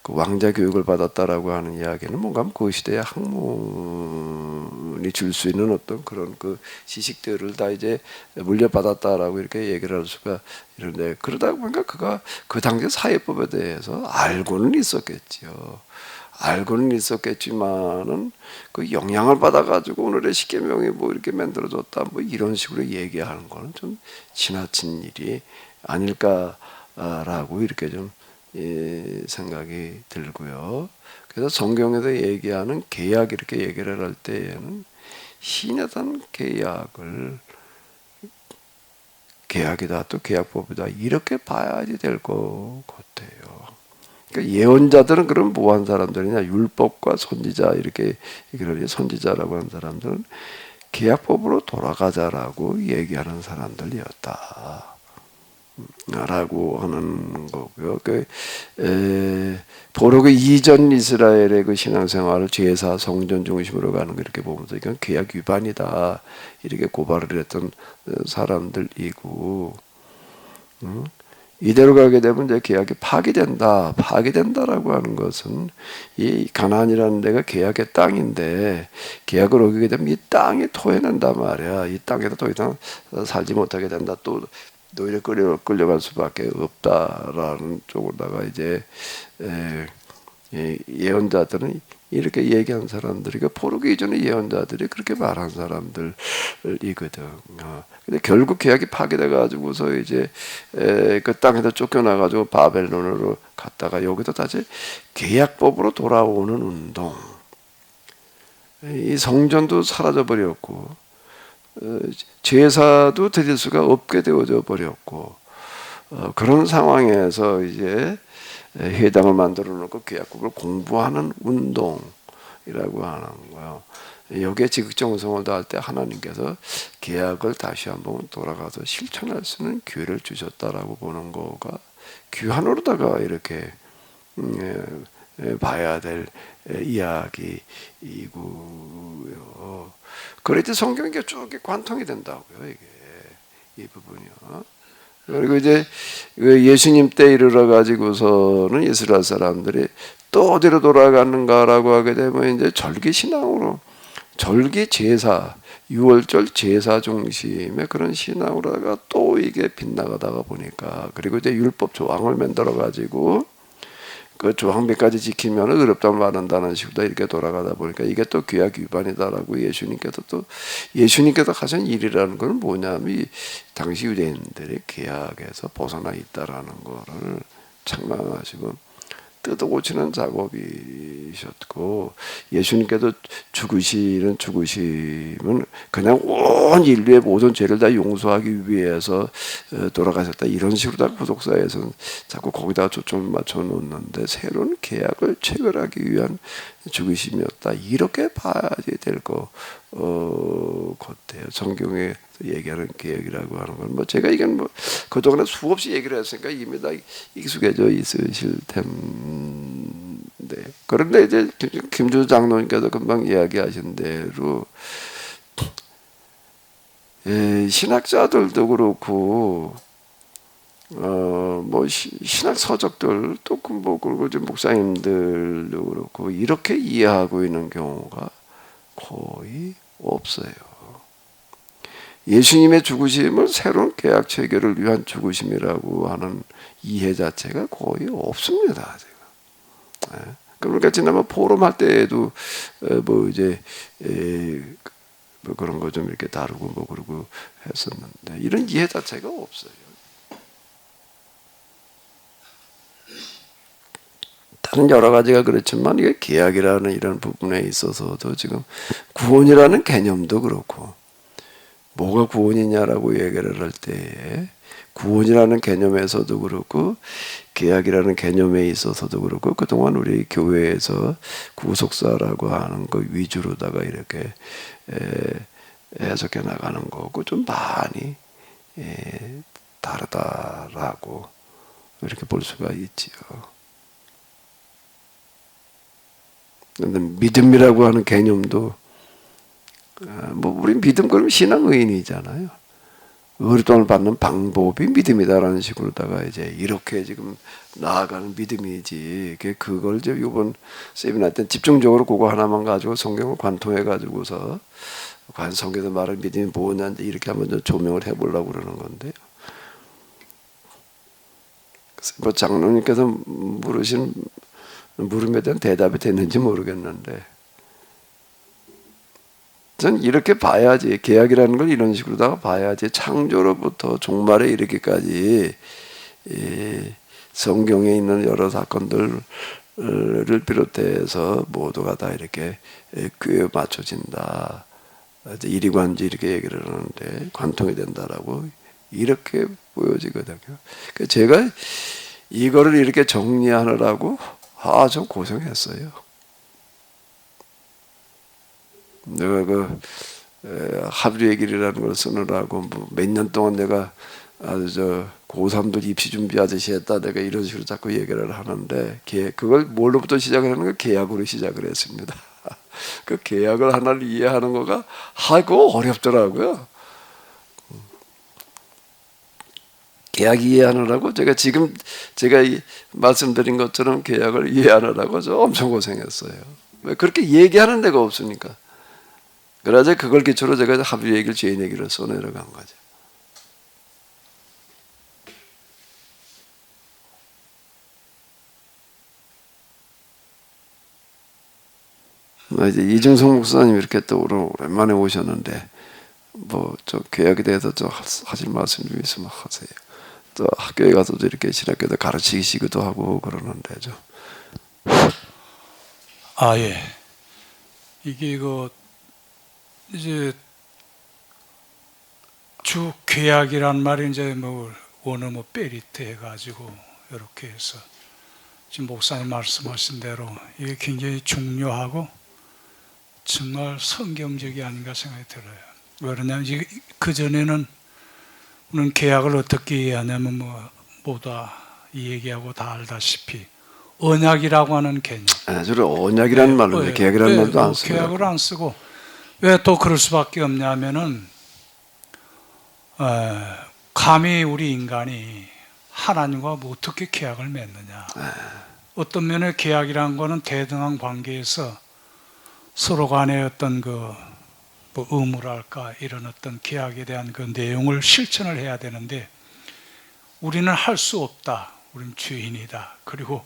그 왕자 교육을 받았다라고 하는 이야기는 뭔가 그 시대의 학문이 줄 수 있는 어떤 그런 그 지식들을 다 이제 물려받았다라고 이렇게 얘기를 할 수가 있는데 그러다 보니까 그가 그 당시 사회법에 대해서 알고는 있었겠지요. 알고는 있었겠지만은 그 영향을 받아가지고 오늘의 십계명이 뭐 이렇게 만들어졌다 뭐 이런 식으로 얘기하는 거는 좀 지나친 일이 아닐까라고 이렇게 좀 생각이 들고요. 그래서 성경에서 얘기하는 계약 이렇게 얘기를 할 때에는 신에 대한 계약이다 또 계약법이다 이렇게 봐야지 될 것 같아요. 그러니까 예언자들은 그럼 뭐한 사람들이냐? 율법과 선지자 이렇게 그러니 선지자라고 하는 사람들은 계약법으로 돌아가자라고 얘기하는 사람들이었다. 라고 하는 거고요. 바로 그 이전 이스라엘의 그 신앙생활을 제사 성전 중심으로 가는 거 이렇게 보면서 이건 계약 위반이다 이렇게 고발을 했던 사람들이고, 이대로 가게 되면 이제 계약이 파기된다. 파기된다라고 하는 것은 이 가나안이라는 데가 계약의 땅인데 계약을 어기게 되면 이 땅이 토해낸단 말이야. 이 땅에서 더 이상 살지 못하게 된다. 또 오히려 끌려갈 수밖에 없다라는 쪽으로다가 이제 예언자들은 이렇게 얘기한 사람들이 그 포로기 이전의 예언자들이 그렇게 말한 사람들이거든. 근데 결국 계약이 파괴돼 가지고서 이제 그 땅에서 쫓겨나 가지고 바벨론으로 갔다가 여기도 다시 계약법으로 돌아오는 운동. 이 성전도 사라져 버렸고 제사도 드릴 수가 없게 되어져 버렸고 그런 상황에서 이제 회당을 만들어 놓고 계약국을 공부하는 운동이라고 하는 거예요. 여기에 지극정성을 다할 때 하나님께서 계약을 다시 한번 돌아가서 실천할 수 있는 기회를 주셨다라고 보는 거가 귀환으로다가 이렇게 봐야 될 이야기이고요. 그래야지 성경이 쭉 관통이 된다고요. 이게 이 부분이요. 그리고 이제 예수님 때 이르러 가지고서는 이스라엘 사람들이 또 어디로 돌아가는가라고 하게 되면 이제 절기 신앙으로 절기 제사 6월절 제사 중심의 그런 신앙으로다가 또 이게 빗나가다가 보니까 그리고 이제 율법 조항을 만들어 가지고 그 조항 몇 가지 지키면 의롭다고 말한다는 식으로 이렇게 돌아가다 보니까 이게 또 규약 위반이다라고 예수님께서 하신 일이라는 건 뭐냐면 당시 유대인들의 계약에서 벗어나 있다라는 거를 책망하시고 뜯어고치는 작업이셨고 예수님께서 죽으심은 그냥 온 인류의 모든 죄를 다 용서하기 위해서 돌아가셨다 이런 식으로 다 구속사에서는 자꾸 거기다 초점을 맞춰 놓는데 새로운 계약을 체결하기 위한 죽으심이었다 이렇게 봐야 될 것 같아요. 성경에 얘기하는 계약이라고 하는 건 뭐 제가 이건 뭐 그동안에 수없이 얘기를 했으니까 이미 다 익숙해져 있으실 텐데 그런데 이제 김주 장로님께서 금방 이야기하신 대로 신학자들도 그렇고 뭐 신학 서적들 또 뭐 그리고 이제 목사님들도 그렇고 이렇게 이해하고 있는 경우가 거의 없어요. 예수님의 죽으심을 새로운 계약 체결을 위한 죽으심이라고 하는 이해 자체가 거의 없습니다. 제가. 그러니까 지난번 포럼할 때에도 뭐 이제 뭐 그런 거 좀 이렇게 다루고 뭐 그러고 했었는데 이런 이해 자체가 없어요. 다른 여러 가지가 그렇지만 이게 계약이라는 이런 부분에 있어서도 지금 구원이라는 개념도 그렇고 뭐가 구원이냐라고 얘기를 할 때 구원이라는 개념에서도 그렇고 계약이라는 개념에 있어서도 그렇고 그동안 우리 교회에서 구속사라고 하는 거 위주로다가 이렇게 해석해 나가는 거고 좀 많이 다르다라고 이렇게 볼 수가 있지요. 믿음이라고 하는 개념도 뭐 우리 믿음 그러면 신앙 의인이잖아요. 의롭다함을 받는 방법이 믿음이다라는 식으로다가 이제 이렇게 지금 나아가는 믿음이지. 그걸 이제 이번 세미나 때 집중적으로 그거 하나만 가지고 성경을 관통해 가지고서 과연 성경에서 말하는 믿음이 뭐냐 이렇게 한번 좀 조명을 해보려고 그러는 건데요. 뭐 장로님께서 물으신 물음에 대한 대답이 됐는지 모르겠는데 전 이렇게 봐야지 계약이라는 걸 이런 식으로다가 봐야지 창조로부터 종말에 이르기까지 성경에 있는 여러 사건들을 비롯해서 모두가 다 이렇게 꿰 맞춰진다. 이리관지 이렇게 얘기를 하는데 관통이 된다라고 이렇게 보여지거든요. 제가 이거를 이렇게 정리하느라고 좀 고생했어요. 내가 그 하루의 길이라는 걸 쓰느라고 뭐 몇 년 동안 내가 아주 고3들 입시 준비하듯이 했다 내가 이런 식으로 자꾸 얘기를 하는데 그걸 뭘로부터 시작을 하는 거 계약으로 시작을 했습니다. 그 계약을 하나를 이해하는 거가 하고 어렵더라고요. 계약 이해하느라고 제가 지금 제가 말씀드린 것처럼 계약을 이해하느라고 저 엄청 고생했어요. 왜 그렇게 얘기하는 데가 없으니까. 그래서 그걸 기초로 제가 합의 얘기를 죄인 얘기를 써내려간 거죠. 이제 이중성 목사님 이렇게 또 오랜만에 오셨는데 뭐 저 계약에 대해서 좀 하실 말씀 좀 있으면 하세요. 또 학교에 가서도 이렇게 신학교도 가르치시기도 하고 그러는데 좀. 예. 이게 이제 주 계약이란 말이 이제 뭐 원어 빼리트 해가지고 이렇게 해서 지금 목사님 말씀하신 대로 이게 굉장히 중요하고 정말 성경적이 아닌가 생각이 들어요. 왜 그러냐면 그 전에는 우리는 계약을 어떻게 이해하냐면 뭐다 이 얘기하고 다 알다시피 언약이라고 하는 개념. 주로 언약이라는 말로 계약이라는 말도 안 써요. 계약을 안 쓰고 왜 또 그럴 수밖에 없냐면은 감히 우리 인간이 하나님과 뭐 어떻게 계약을 맺느냐. 어떤 면에 계약이라는 거는 대등한 관계에서 서로 간의 어떤 뭐 의무랄까 이런 어떤 계약에 대한 그 내용을 실천을 해야 되는데 우리는 할 수 없다. 우리는 죄인이다. 그리고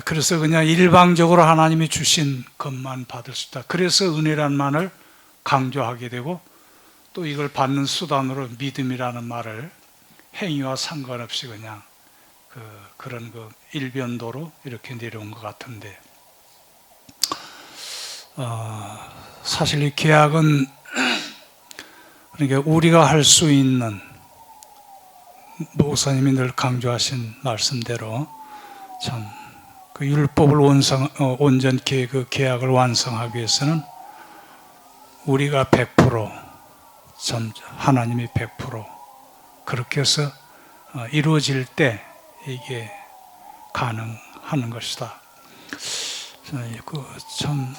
그래서 그냥 일방적으로 하나님이 주신 것만 받을 수 있다. 그래서 은혜란 말을 강조하게 되고 또 이걸 받는 수단으로 믿음이라는 말을 행위와 상관없이 그냥 그런 일변도로 이렇게 내려온 것 같은데 사실 이 계약은 그러니까 우리가 할 수 있는 목사님이 늘 강조하신 말씀대로 참 그 율법을 온전케 그 계약을 완성하기 위해서는 우리가 100% 참 하나님이 100% 그렇게 해서 이루어질 때 이게 가능한 것이다. 참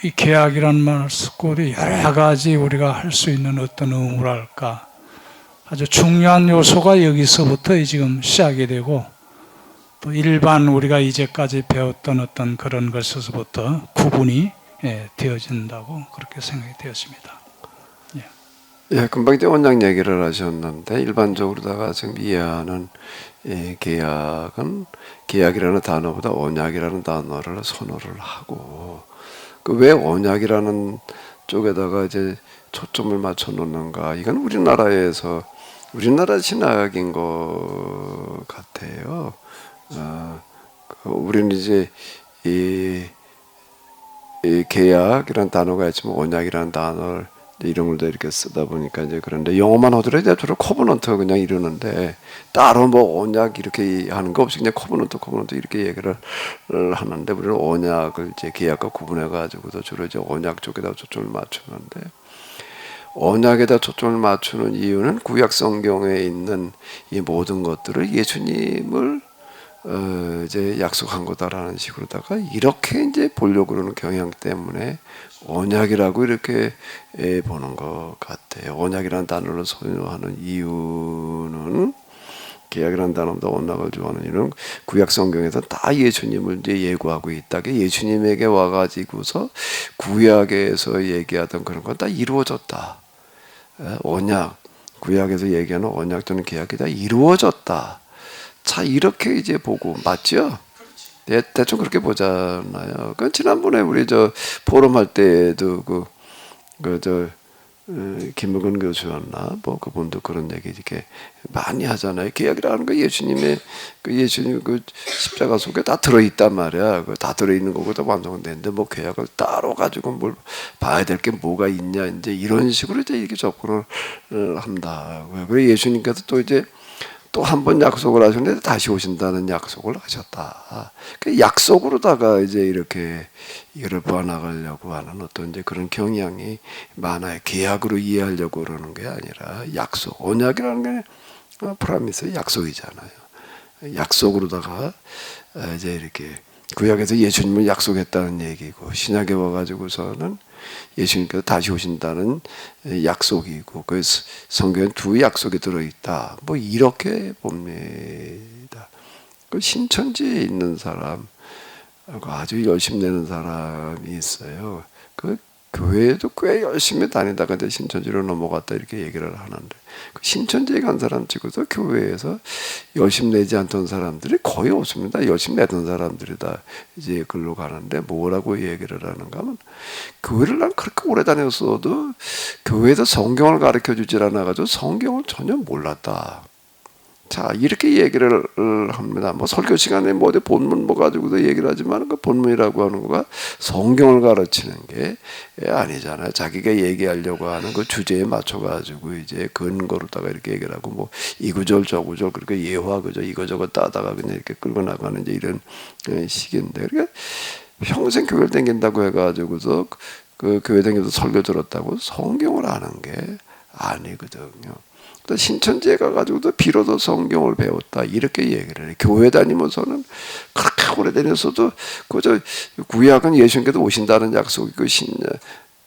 이 계약이라는 말을 쓰고 여러 가지 우리가 할 수 있는 어떤 의무랄까 아주 중요한 요소가 여기서부터 지금 시작이 되고 또 일반 우리가 이제까지 배웠던 어떤 그런 것에서부터 구분이 되어진다고 그렇게 생각이 되었습니다. 금방 이제 언약 얘기를 하셨는데 일반적으로다가 지금 이해하는 계약은 계약이라는 단어보다 언약이라는 단어를 선호를 하고 왜 언약이라는 쪽에다가 이제 초점을 맞춰 놓는가? 이건 우리나라 신학인 것 같아요. 우리는 이제 이 계약이라는 단어가 있지만 언약이라는 단어를 이런 걸 이렇게 쓰다 보니까 이제 그런데 영어만 하더라도 주로 코버넌트 그냥 이러는데 따로 뭐 언약 이렇게 하는 거 없이 그냥 코버넌트 이렇게 얘기를 하는데 우리는 언약을 이제 계약과 구분해 가지고도 주로 이제 언약 쪽에다 초점을 맞추는데 언약에다 초점을 맞추는 이유는 구약 성경에 있는 이 모든 것들을 예수님을 이제 약속한 거다라는 식으로다가 이렇게 이제 보려고 그러는 경향 때문에 언약이라고 이렇게 보는 것 같아요. 언약이라는 단어를 소유하는 이유는 계약이라는 단어보다 언약을 좋아하는 이유는 구약 성경에서 다 예수님을 이제 예고하고 있다. 예수님에게 와가지고서 구약에서 얘기하던 그런 건 다 이루어졌다. 언약, 구약에서 얘기하는 언약 또는 계약이 다 이루어졌다. 자, 이렇게 이제 보고, 맞죠? 대충 그렇게 보잖아요. 그 지난번에 우리 포럼 할 때도 김묵은 교수였나? 그분도 그런 얘기 이렇게 많이 하잖아요. 계약이라는 거 예수님 십자가 속에 다 들어있단 말이야. 다 들어있는 거고 다 완성되는데 계약을 따로 가지고 뭘 봐야 될 게 뭐가 있냐. 이제 이런 식으로 이제 이렇게 접근을 한다. 그래 예수님께서 또 이제 또 한 번 약속을 하셨는데 다시 오신다는 약속을 하셨다. 그 약속으로다가 이제 이렇게 이거를 보아나가려고 하는 어떤 이제 그런 경향이 많아요. 계약으로 이해하려고 그러는 게 아니라 약속, 언약이라는 게 프라미스 약속이잖아요. 약속으로다가 이제 이렇게 구약에서 예수님을 약속했다는 얘기고 신약에 와가지고서는 예수님께서 다시 오신다는 약속이고 그 성경에 두 약속이 들어있다. 이렇게 봅니다. 그 신천지에 있는 사람 아주 열심히 내는 사람이 있어요. 그 교회에도 꽤 열심히 다니다가 이제 신천지로 넘어갔다 이렇게 얘기를 하는데 그 신천지에 간 사람 치고서 교회에서 열심히 내지 않던 사람들이 거의 없습니다. 열심히 내던 사람들이 다 이제 글로 가는데 뭐라고 얘기를 하는가 하면 교회를 난 그렇게 오래 다녔어도 교회에서 성경을 가르쳐 주질 않아가지고 성경을 전혀 몰랐다. 자, 이렇게 얘기를 합니다. 설교 시간에 어디 본문 가지고도 얘기를 하지만 그 본문이라고 하는 거가 성경을 가르치는 게 아니잖아요. 자기가 얘기하려고 하는 그 주제에 맞춰가지고 이제 근거로다가 이렇게 얘기를 하고 이 구절 저 구절 그렇게 예화 그저 이거저거 따다가 그냥 이렇게 끌고 나가는 이제 이런 식인데 그러니까 평생 교회를 다닌다고 해가지고서 그 교회 다니면서 설교 들었다고 성경을 아는 게 아니거든요. 또 신천지에 가가지고도 비로소 성경을 배웠다 이렇게 얘기를 해. 교회 다니면서는 그렇게 오래 다녔어도 그저 구약은 예수님께서 오신다는 약속이고 신약은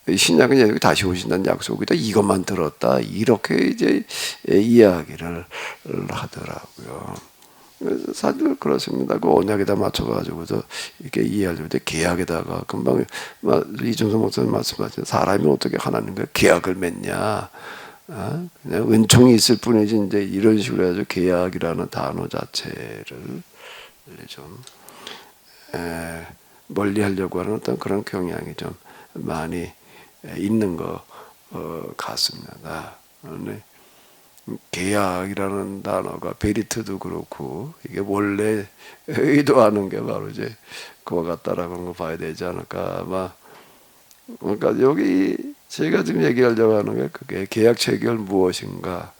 예수님이 다시 오신다는 약속이다. 이것만 들었다 이렇게 이제 이야기를 하더라고요. 사실 그렇습니다. 그 언약에다 맞춰가지고서 이렇게 이해하려고 때 계약에다가 금방 이준석 목사님 말씀하신 사람이 어떻게 하나님과 계약을 맺냐? 그냥 은총이 있을 뿐이지 이제 이런 식으로 해서 계약이라는 단어 자체를 좀 멀리하려고 하는 어떤 그런 경향이 좀 많이 있는 것 같습니다. 계약이라는 단어가 베리트도 그렇고 이게 원래 의도하는 게 바로 이제 그와 같다라는 거 봐야 되지 않을까 아마. 그러니까 여기 제가 지금 얘기하려고 하는 게 그게 계약 체결 무엇인가,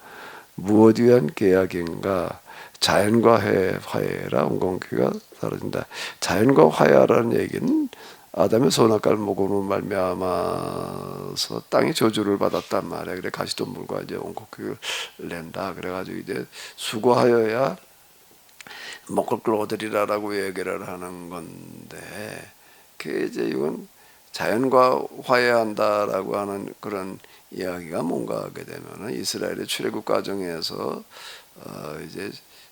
무엇 위한 계약인가, 자연과 화해라 온건기가 사라진다. 자연과 화해라는 얘기는 아담의 선악과를 먹으로 말미암아서 땅이 저주를 받았단 말이야. 그래 가시덤불과 이제 온곡기를 낸다. 그래가지고 이제 수고하여야 먹을 걸 얻으리라라고 얘기를 하는 건데, 그 이제 이건 자연과 화해한다라고 하는 그런 이야기가 뭔가 하게 되면은 이스라엘의 출애굽 과정에서 이제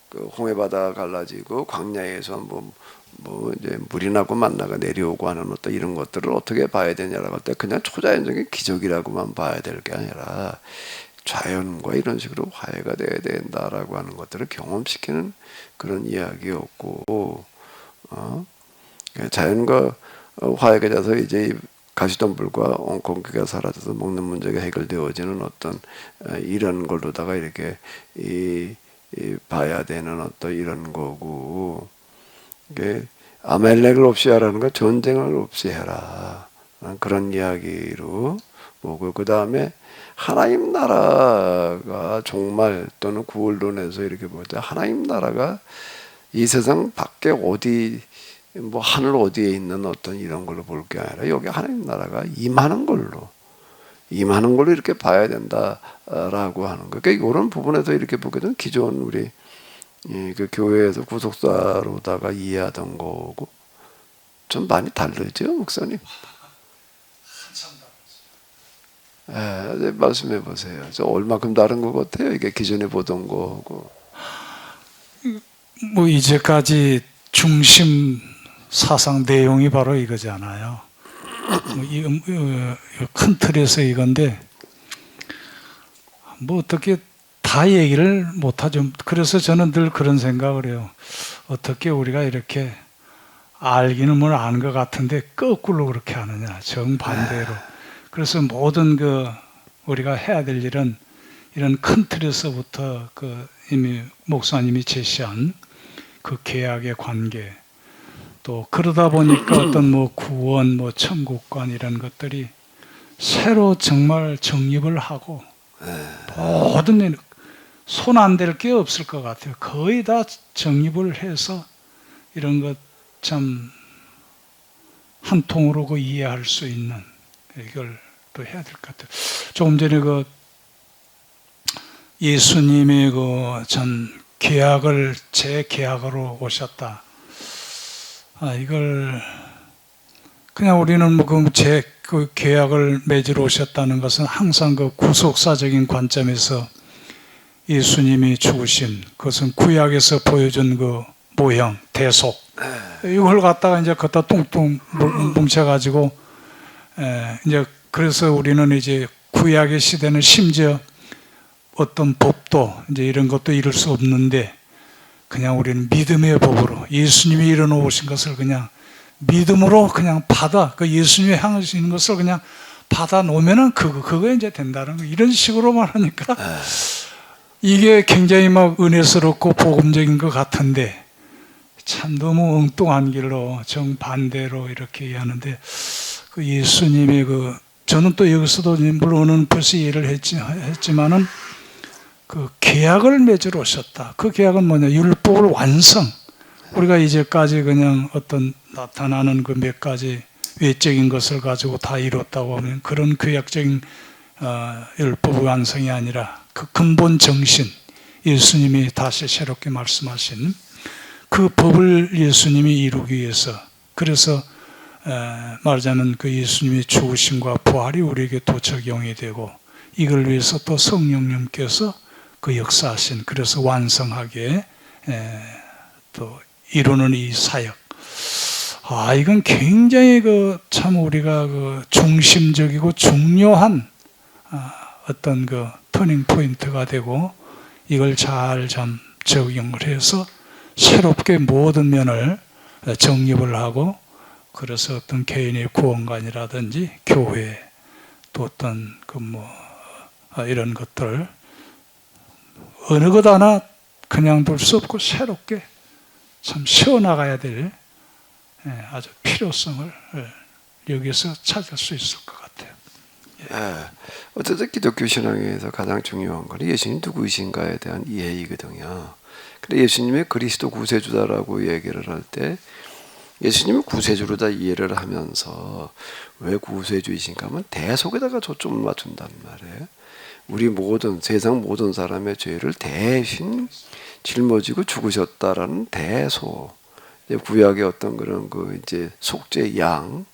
그 홍해바다 갈라지고 광야에서 뭐 이제 물이 나고 만나가 내려오고 하는 어떤 이런 것들을 어떻게 봐야 되냐라고 할 때 그냥 초자연적인 기적이라고만 봐야 될 게 아니라 자연과 이런 식으로 화해가 돼야 된다라고 하는 것들을 경험시키는 그런 이야기였고, 자연과 화해가 돼서 이제 가시덤불과 온공기가 사라져서 먹는 문제가 해결되어지는 어떤 이런 걸로다가 이렇게 봐야 되는 어떤 이런 거고, 이게 아멜렉을 없이 하라는 거 전쟁을 없이 해라 그런 이야기로 보고, 그 다음에 하나님 나라가 종말 또는 구원론에서 이렇게 볼 때 하나님 나라가 이 세상 밖에 어디 뭐 하늘 어디에 있는 어떤 이런 걸로 볼 게 아니라 여기 하나님 나라가 임하는 걸로 이렇게 봐야 된다라고 하는 거. 그러니까 이런 부분에서 이렇게 보게 되면 기존 우리 그 교회에서 구속사로다가 이해하던 거고 좀 많이 다르죠, 목사님? 네, 말씀해 보세요. 저 얼마큼 다른 것 같아요? 이게 기존에 보던 거고. 뭐 이제까지 중심 사상 내용이 바로 이거잖아요. 큰 틀에서 이건데 뭐 어떻게 다 얘기를 못하죠. 그래서 저는 늘 그런 생각을 해요. 어떻게 우리가 이렇게 알기는 뭘 아는 것 같은데 거꾸로 그렇게 하느냐, 정반대로. 그래서 모든 우리가 해야 될 일은 이런 큰 틀에서부터 이미 목사님이 제시한 그 계약의 관계, 또 그러다 보니까 어떤 뭐 구원, 뭐 천국관 이런 것들이 새로 정말 정립을 하고 모든 일 손 안 댈 게 없을 것 같아요. 거의 다 정립을 해서 이런 것 참 한 통으로 이해할 수 있는 이걸 또 해야 될 것 같아요. 조금 전에 예수님이 전 계약을 재계약으로 오셨다. 이걸 그냥 우리는 그 계약을 맺으러 오셨다는 것은 항상 그 구속사적인 관점에서 예수님이 죽으신 그것은 구약에서 보여준 그 모형, 대속 이걸 갖다가 이제 갖다 뚱뚱 뭉쳐가지고 이제 그래서 우리는 이제 구약의 시대는 심지어 어떤 법도 이제 이런 것도 이룰 수 없는데 그냥 우리는 믿음의 법으로 예수님이 일어나오신 것을 그냥 믿음으로 그냥 그 예수님이 향하시는 것을 그냥 받아 놓으면은 그거 이제 된다는 거. 이런 식으로만 하니까 이게 굉장히 막 은혜스럽고 복음적인 것 같은데 참 너무 엉뚱한 길로 정반대로 이렇게 하는데 그 예수님의 저는 또 여기서도 물론은 벌써 이해를 했지만은 그 계약을 맺으러 오셨다. 그 계약은 뭐냐? 율법을 완성. 우리가 이제까지 그냥 어떤 나타나는 그 몇 가지 외적인 것을 가지고 다 이뤘다고 하면 그런 구약적인 율법의 완성이 아니라 그 근본 정신, 예수님이 다시 새롭게 말씀하신 그 법을 예수님이 이루기 위해서, 그래서 말하자면 그 예수님의 죽으심과 부활이 우리에게 또 적용이 되고, 이걸 위해서 또 성령님께서 그 역사하신, 그래서 완성하게 또 이루는 이 사역. 이건 굉장히 참 우리가 중심적이고 중요한 어떤 터닝 포인트가 되고, 이걸 잘 좀 적용을 해서 새롭게 모든 면을 정립을 하고, 그래서 어떤 개인의 구원관이라든지 교회, 또 어떤 이런 것들 어느 것 하나 그냥 둘 수 없고 새롭게 참 세워나가야 될 아주 필요성을 여기서 찾을 수 있을 것 같아요. 어쨌든 기독교 신앙에서 가장 중요한 건 예수님 누구이신가에 대한 이해이거든요. 근데 예수님의 그리스도 구세주다라고 얘기를 할 때 예수님을 구세주로 다 이해를 하면서 왜 구세주이신가 하면 대속에다가 초점을 맞춘단 말이에요. 우리 모든 세상 모든 사람의 죄를 대신 짊어지고 죽으셨다라는 대소. 구약의 어떤 그런 이제 속죄 양의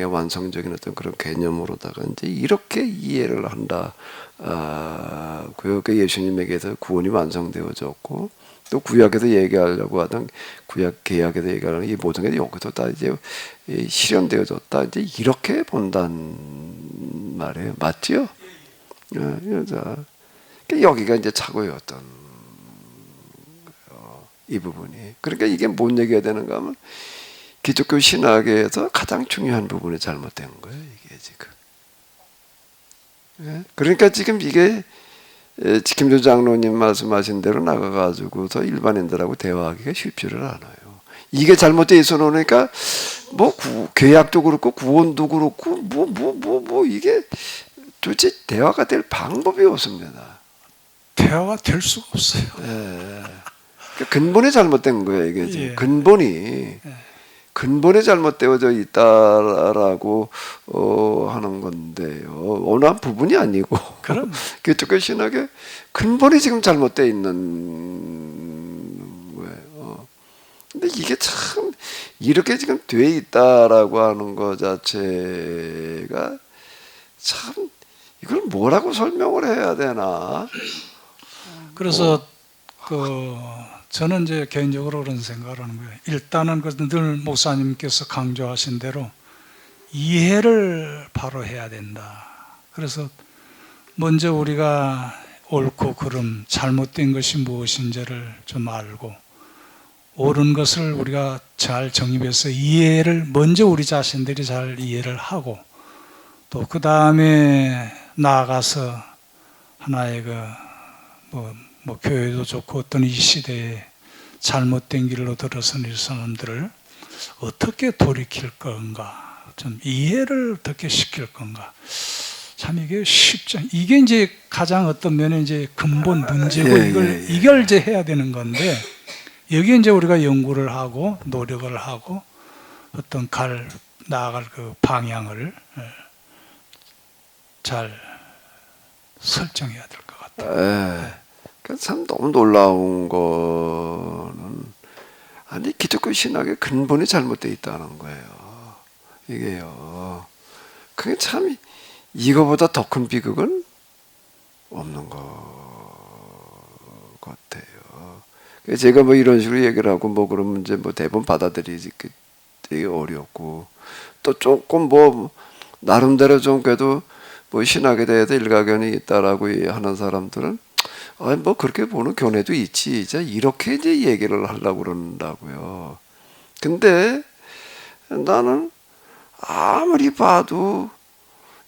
완성적인 어떤 그런 개념으로다가 이제 이렇게 이해를 한다. 그 예수님에게서 구원이 완성되어졌고, 또 구약에서 얘기하려고 하던 구약 계약에서 얘기하는 이 모든 게 여기서 다 이제 실현되어졌다. 이제 이렇게 본단 말이에요. 맞죠? 여기가 이제 차고였던 이 부분이. 그러니까 이게 뭔 얘기가 되는가 하면 기독교 신학에서 가장 중요한 부분이 잘못된 거예요. 이게 지금. 그러니까 지금 이게 김조 장로님 말씀하신 대로 나가가지고서 일반인들하고 대화하기가 쉽지를 않아요. 이게 잘못돼 있어 놓으니까 계약도 그렇고 구원도 그렇고 이게 도대체 대화가 될 방법이 없습니다. 대화가 될 수가 없어요. 근본이 잘못된 거예요. 이게 지금. 예. 근본이 잘못되어져 있다라고 하는 건데요. 어느 한 부분이 아니고 그럼 기독교 신학의 근본이 지금 잘못되어 있는 거예요. 근데 이게 참 이렇게 지금 돼 있다라고 하는 것 자체가 참 이걸 뭐라고 설명을 해야 되나? 그래서 저는 이제 개인적으로 그런 생각을 하는 거예요. 일단은 늘 목사님께서 강조하신 대로 이해를 바로 해야 된다. 그래서 먼저 우리가 옳고 그름, 잘못된 것이 무엇인지를 좀 알고, 옳은 것을 우리가 잘 정립해서 이해를 먼저 우리 자신들이 잘 이해를 하고, 또 그 다음에 나아가서 하나의 교회도 좋고 어떤 이 시대에 잘못된 길로 들어선 이 사람들을 어떻게 돌이킬 건가, 좀 이해를 어떻게 시킬 건가. 참 이게 쉽지 않. 이게 이제 가장 어떤 면에 이제 근본 문제고, 이걸 이제 해야 되는 건데, 여기에 이제 우리가 연구를 하고 노력을 하고 어떤 나아갈 그 방향을 잘 설정해야 될 것 같아요. 참 너무 놀라운 거는 기독교 신학의 근본이 잘못되어 있다는 거예요. 이게요. 그게 참 이거보다 더 큰 비극은 없는 것 같아요. 제가 이런 식으로 얘기를 하고 그러면 이제 대부분 받아들이기 되게 어렵고, 또 조금 나름대로 좀 그래도 신학에 대해서 일가견이 있다라고 하는 사람들은 그렇게 보는 견해도 있지. 이제 이렇게 이제 얘기를 하려고 그런다고요. 근데 나는 아무리 봐도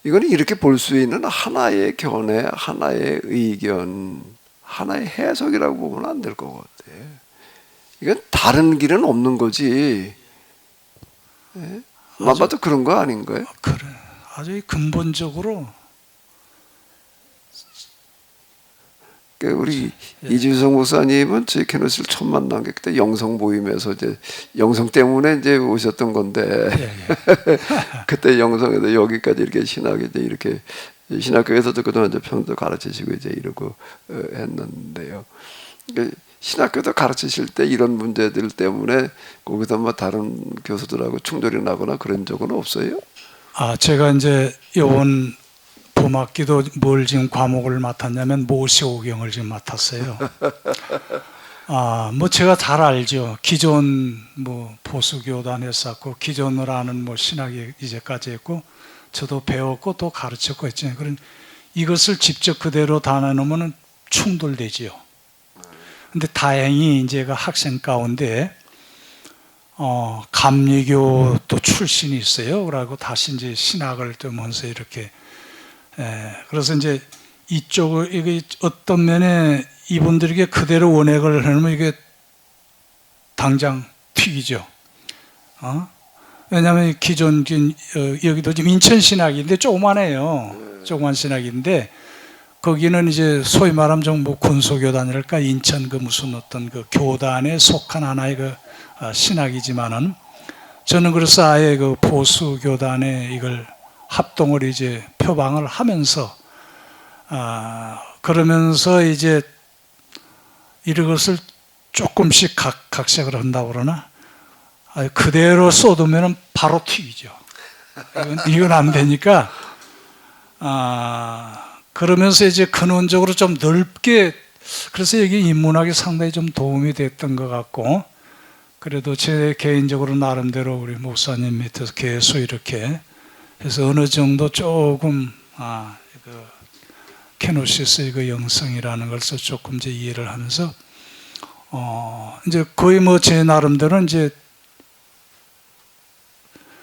이거는 이렇게 볼 수 있는 하나의 견해, 하나의 의견, 하나의 해석이라고 보면 안 될 것 같아. 이건 다른 길은 없는 거지. 봐도 그런 거 아닌가요? 그래. 아주 근본적으로 우리 이주성 목사님은 저희 캐노스를 처음 만난 게 그때 영성 모임에서 이제 영성 때문에 이제 오셨던 건데 그때 영성에서 여기까지 이렇게 신학에 이제 이렇게 신학교에서도 그동안 이제 평도 가르치시고 이제 이러고 했는데요. 신학교도 가르치실 때 이런 문제들 때문에 거기서 뭐 다른 교수들하고 충돌이 나거나 그런 적은 없어요? 제가 이제 요번 봄학기도 뭘 지금 과목을 맡았냐면 모세오경을 지금 맡았어요. 뭐 제가 잘 알죠. 기존 뭐 보수교단 했었고 기존으로 하는 뭐 신학이 이제까지 했고 저도 배웠고 또 가르쳤고 했잖아요. 그런 이것을 직접 그대로 다 나누면 충돌되지요. 근데 다행히 이제 그 학생 가운데 감리교 또 출신이 있어요. 그러고 다시 이제 신학을 뜨면서 이렇게 그래서 이제 이쪽을 이게 어떤 면에 이분들에게 그대로 원액을 하면 이게 당장 튀기죠. 왜냐하면 기존 여기도 지금 인천 신학인데 조그만해요. 조그만 신학인데 거기는 이제 소위 말하면 좀 뭐 군소교단이랄까 인천 그 무슨 어떤 그 교단에 속한 하나의 그 신학이지만은 저는 그래서 아예 그 보수 교단에 이걸 합동을 이제 표방을 하면서 그러면서 이제 이것을 조금씩 각색을 한다고 그러나 그대로 쏟으면 바로 튀기죠. 이건 안 되니까 그러면서 이제 근원적으로 좀 넓게 그래서 여기 인문학이 상당히 좀 도움이 됐던 것 같고 그래도 제 개인적으로 나름대로 우리 목사님 밑에서 계속 이렇게 해서 어느 정도 조금 그 케노시스의 그 영성이라는 것을 조금 이제 이해를 하면서 이제 거의 뭐 제 나름대로 이제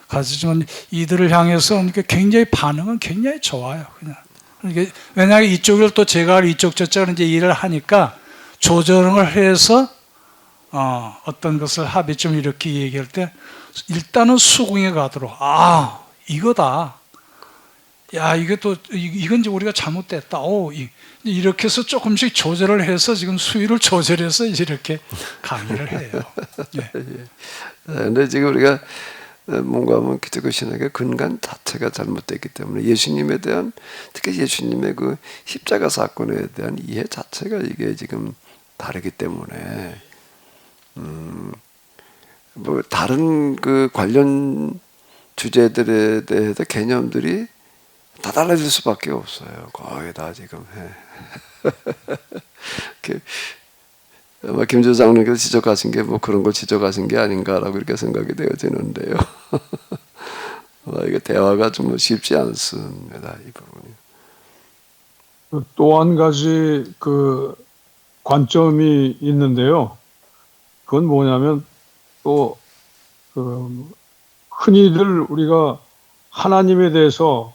가지지만 이들을 향해서 굉장히 반응은 굉장히 좋아요. 그냥 왜냐하면 이쪽을 또 제가 이쪽 저쪽을 이제 일을 하니까 조정을 해서 어떤 것을 합의 좀 이렇게 얘기할 때 일단은 수긍에 가도록 이거다. 야 이게 또 이건 이제 우리가 잘못됐다. 이렇게 해서 조금씩 조절을 해서 지금 수위를 조절해서 이렇게 강의를 해요. 네. 근데 지금 우리가 뭔가 하면 기독교 신학의 근간 자체가 잘못됐기 때문에 예수님에 대한 특히 예수님의 그 십자가 사건에 대한 이해 자체가 이게 지금 다르기 때문에 뭐 다른 그 관련 주제들에 대해서 개념들이 다 달라질 수밖에 없어요. 거의 다 지금 아마 김 주장님께서 지적하신 게 뭐 그런 걸 지적하신 게 아닌가라고 이렇게 생각이 되어지는데요. 이게 대화가 좀 쉽지 않습니다. 이 부분이. 또 한 가지 그 관점이 있는데요. 그건 뭐냐면 또 흔히들 우리가 하나님에 대해서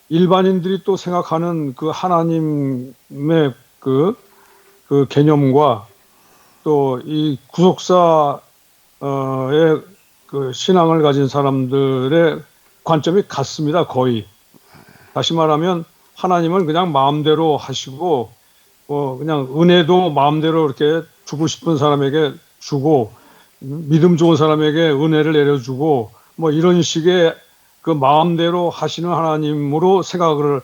일반인들이 또 생각하는 그 하나님의 그 개념과 또 이 구속사의 그 신앙을 가진 사람들의 관점이 같습니다. 거의. 다시 말하면 하나님은 그냥 마음대로 하시고 그냥 은혜도 마음대로 이렇게 주고 싶은 사람에게 주고 믿음 좋은 사람에게 은혜를 내려주고 뭐 이런 식의 그 마음대로 하시는 하나님으로 생각을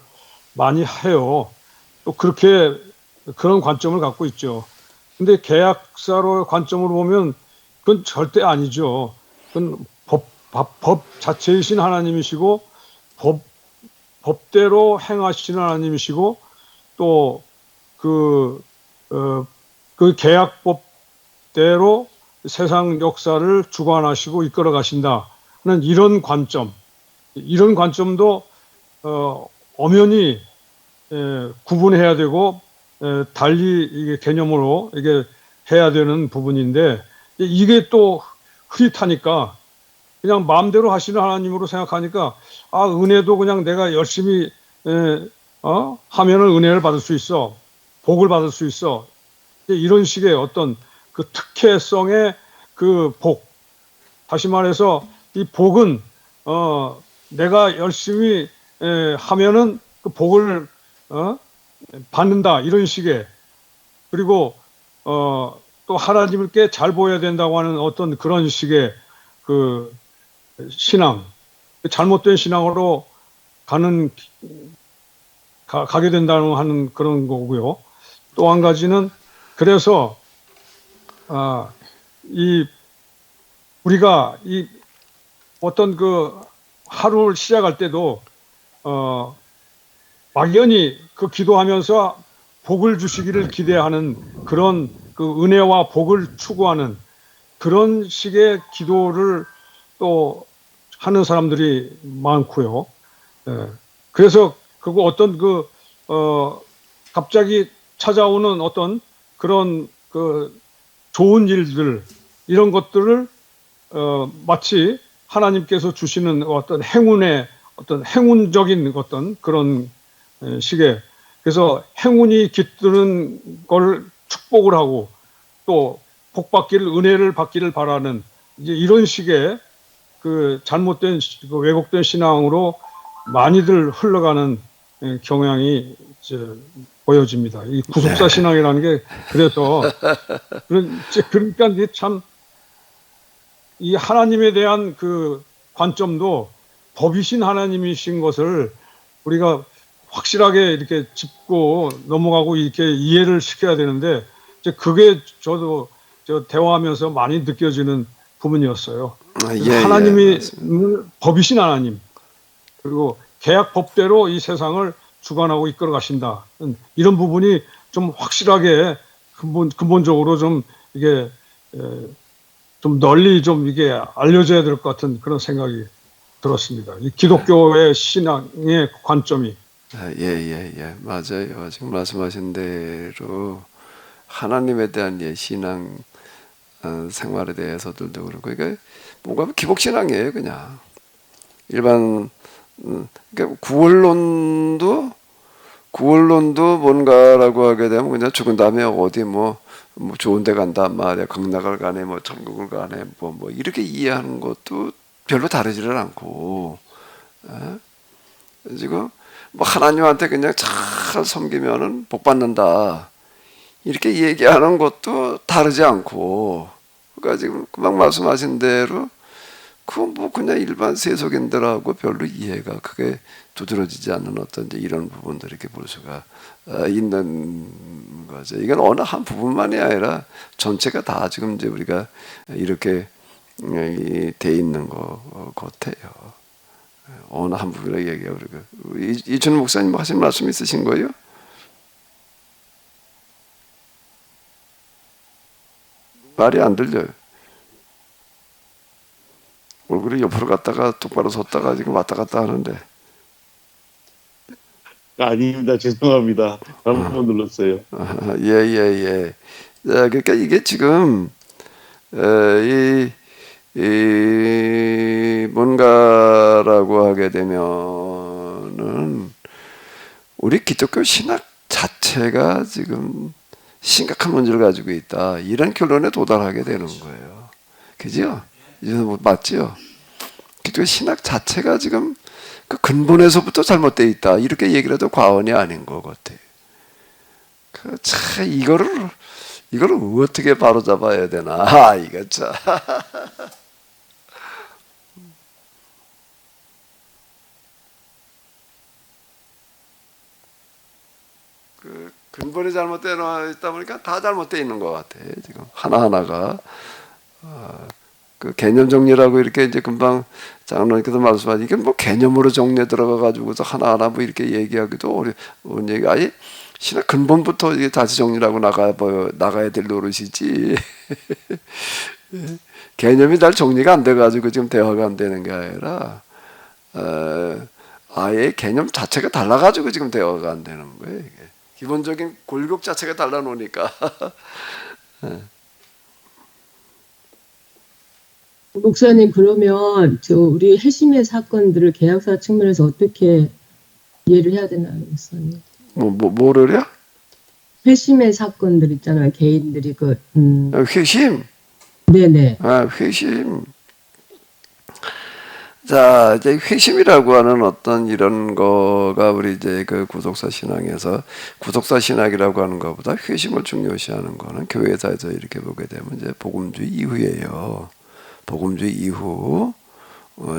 많이 해요. 또 그렇게 그런 관점을 갖고 있죠. 근데 계약사로의 관점으로 보면 그건 절대 아니죠. 그건 법 자체이신 하나님이시고 법대로 행하시는 하나님이시고 또 그 계약법대로 세상 역사를 주관하시고 이끌어 가신다는 이런 관점도 엄연히 구분해야 되고 달리 이게 개념으로 이게 해야 되는 부분인데 이게 또 흐릿하니까 그냥 마음대로 하시는 하나님으로 생각하니까 은혜도 그냥 내가 열심히 하면은 은혜를 받을 수 있어, 복을 받을 수 있어. 이런 식의 어떤 그 특혜성의 그 복. 다시 말해서 이 복은 내가 열심히 하면은 그 복을 받는다 이런 식의 그리고 또 하나님께 잘 보여야 된다고 하는 어떤 그런 식의 그 신앙, 잘못된 신앙으로 가게 된다는 하는 그런 거고요. 또 한 가지는 그래서 우리가 이 어떤 그 하루를 시작할 때도 막연히 그 기도하면서 복을 주시기를 기대하는 그런 그 은혜와 복을 추구하는 그런 식의 기도를 또 하는 사람들이 많고요. 그래서 그거 어떤 갑자기 찾아오는 어떤 그런 그 좋은 일들 이런 것들을 마치 하나님께서 주시는 어떤 행운적인 어떤 그런 식의 그래서 행운이 깃드는 걸 축복을 하고 또 은혜를 받기를 바라는 이제 이런 식의 그 잘못된 왜곡된 신앙으로 많이들 흘러가는 경향이 보여집니다. 이 구속사 신앙이라는 게 그래서 그러니까 이게 참 이 하나님에 대한 그 관점도 법이신 하나님이신 것을 우리가 확실하게 이렇게 짚고 넘어가고 이렇게 이해를 시켜야 되는데 이제 그게 저도 대화하면서 많이 느껴지는 부분이었어요. 하나님이 법이신 하나님 그리고 계약 법대로 이 세상을 주관하고 이끌어 가신다. 이런 부분이 좀 확실하게 근본적으로 좀 이게 좀 널리 좀 이게 알려져야 될 것 같은 그런 생각이 들었습니다. 이 기독교의 신앙의 관점이. 맞아요. 지금 말씀하신 대로 하나님에 대한 신앙 생활에 대해서들도 그렇고, 이게 뭔가 기복신앙이에요, 그냥. 일반, 그러니까 구원론도 뭔가라고 하게 되면 그냥 죽은 다음에 어디 뭐 좋은 데 간다 말이야. 극락을 가네, 뭐 천국을 가네, 뭐 이렇게 이해하는 것도 별로 다르지를 않고, 지금 뭐 하나님한테 그냥 잘 섬기면은 복 받는다 이렇게 얘기하는 것도 다르지 않고, 그러니까 지금 금방 말씀하신 대로 그건 뭐 그냥 일반 세속인들하고 별로 이해가 크게 두드러지지 않는 어떤 이제 이런 부분들 이렇게 볼 수가 있는 거죠. 이건 어느 한 부분만이 아니라 전체가 다 지금 이제 우리가 이렇게 돼 있는 거 같아요. 어느 한 부분을 얘기하고 그러고. 이준 목사님 하신 말씀 있으신 거예요? 말이 안 들려요. 얼굴이 옆으로 갔다가 똑바로 섰다가 지금 왔다 갔다 하는데. 아닙니다. 죄송합니다. 잘못 눌렀어요. 예. 그러니까 이게 지금 이 뭔가라고 하게 되면은 우리 기독교 신학 자체가 지금 심각한 문제를 가지고 있다. 이런 결론에 도달하게 되는 거예요. 그죠? 맞죠? 기독교 신학 자체가 지금 그 근본에서부터 잘못되어 있다. 이렇게 얘기를 해도 과언이 아닌 것 같아요. 참 이거를 어떻게 바로잡아야 되나? 이거 참. 그 근본이 잘못되어 있다 보니까 다 잘못되어 있는 것 같아. 지금 하나하나가. 그 개념 정리라고 이렇게 이제 금방 장로님께서 말씀하신 이게 뭐 개념으로 정리에 들어가 가지고서 하나하나 뭐 이렇게 얘기하기도 어려운 얘기. 아예 신학 근본부터 이게 다시 정리하고 나가야 될 노릇이지. 개념이 잘 정리가 안 돼 가지고 지금 대화가 안 되는 게 아니라 아예 개념 자체가 달라 가지고 지금 대화가 안 되는 거예요. 이게. 기본적인 골격 자체가 달라 놓으니까. 목사님, 그러면 우리 회심의 사건들을 계약사 측면에서 어떻게 이해를 해야 되나요, 목사님? 뭐를요? 회심의 사건들 있잖아요, 개인들이 회심. 네네. 회심. 자, 이제 회심이라고 하는 어떤 이런 거가 우리 이제 그 구속사 신앙에서 구속사 신학이라고 하는 것보다 회심을 중요시하는 거는 교회에서 이렇게 보게 되면 이제 복음주의 이후예요. 복음주의 이후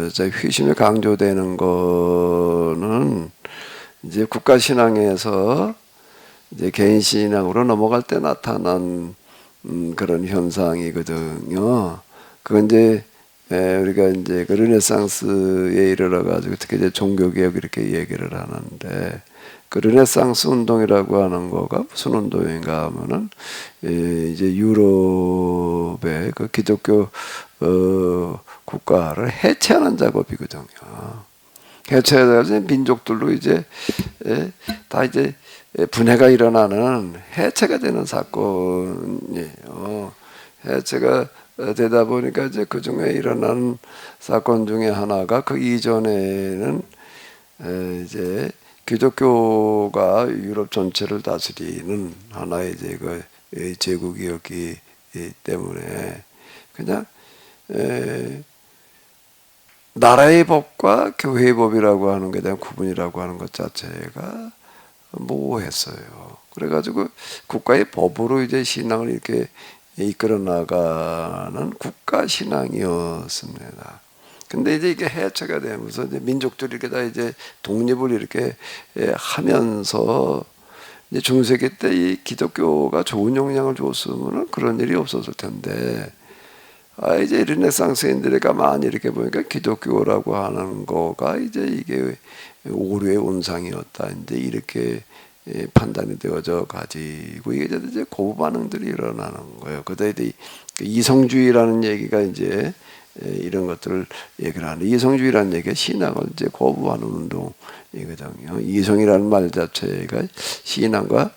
이제 회심이 강조되는 거는 이제 국가 신앙에서 이제 개인 신앙으로 넘어갈 때 나타난 그런 현상이거든요. 그건 이제 우리가 이제 그 르네상스에 이르러 가지고 특히 이제 종교개혁 이렇게 얘기를 하는데 그 르네상스 운동이라고 하는 거가 무슨 운동인가 하면은 이제 유럽의 그 기독교 국가를 해체하는 작업이거든요. 해체해서 민족들로 이제 다 이제 분해가 일어나는 해체가 되는 사건이에요. 해체가 되다 보니까 이제 그 중에 일어난 사건 중에 하나가 그 이전에는 이제 기독교가 유럽 전체를 다스리는 하나의 이제 그 제국이었기 때문에 그냥 나라의 법과 교회의 법이라고 하는 것에 대한 구분이라고 하는 것 자체가 모호했어요. 그래가지고 국가의 법으로 이제 신앙을 이렇게 이끌어 나가는 국가 신앙이었습니다. 근데 이제 이게 해체가 되면서 이제 민족들이 이렇게 다 이제 독립을 이렇게 하면서 이제 중세기 때 이 기독교가 좋은 영향을 줬으면 그런 일이 없었을 텐데 이제 르네상스인들이 많이 이렇게 보니까 기독교라고 하는 거가 이제 이게 오류의 온상이었다. 이제 이렇게 판단이 되어져 가지고 이게 이제 고부 반응들이 일어나는 거예요. 그다음에 이성주의라는 얘기가 이제 이런 것들을 얘기를 하는 이성주의라는 얘기가 신앙을 이제 거부하는 운동이거든요. 이성이라는 말 자체가 신앙과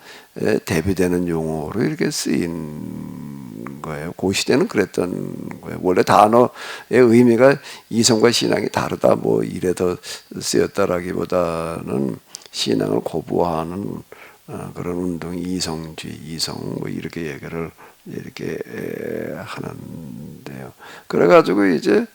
대비되는 용어로 이렇게 쓰인 거예요. 그 시대는 그랬던 거예요. 원래 단어의 의미가 이성과 신앙이 다르다 뭐 이래 더 쓰였다라기보다는 신앙을 거부하는 그런 운동이 이성주의, 이성 뭐 이렇게 얘기를 이렇게 하는데요. 그래가지고 이제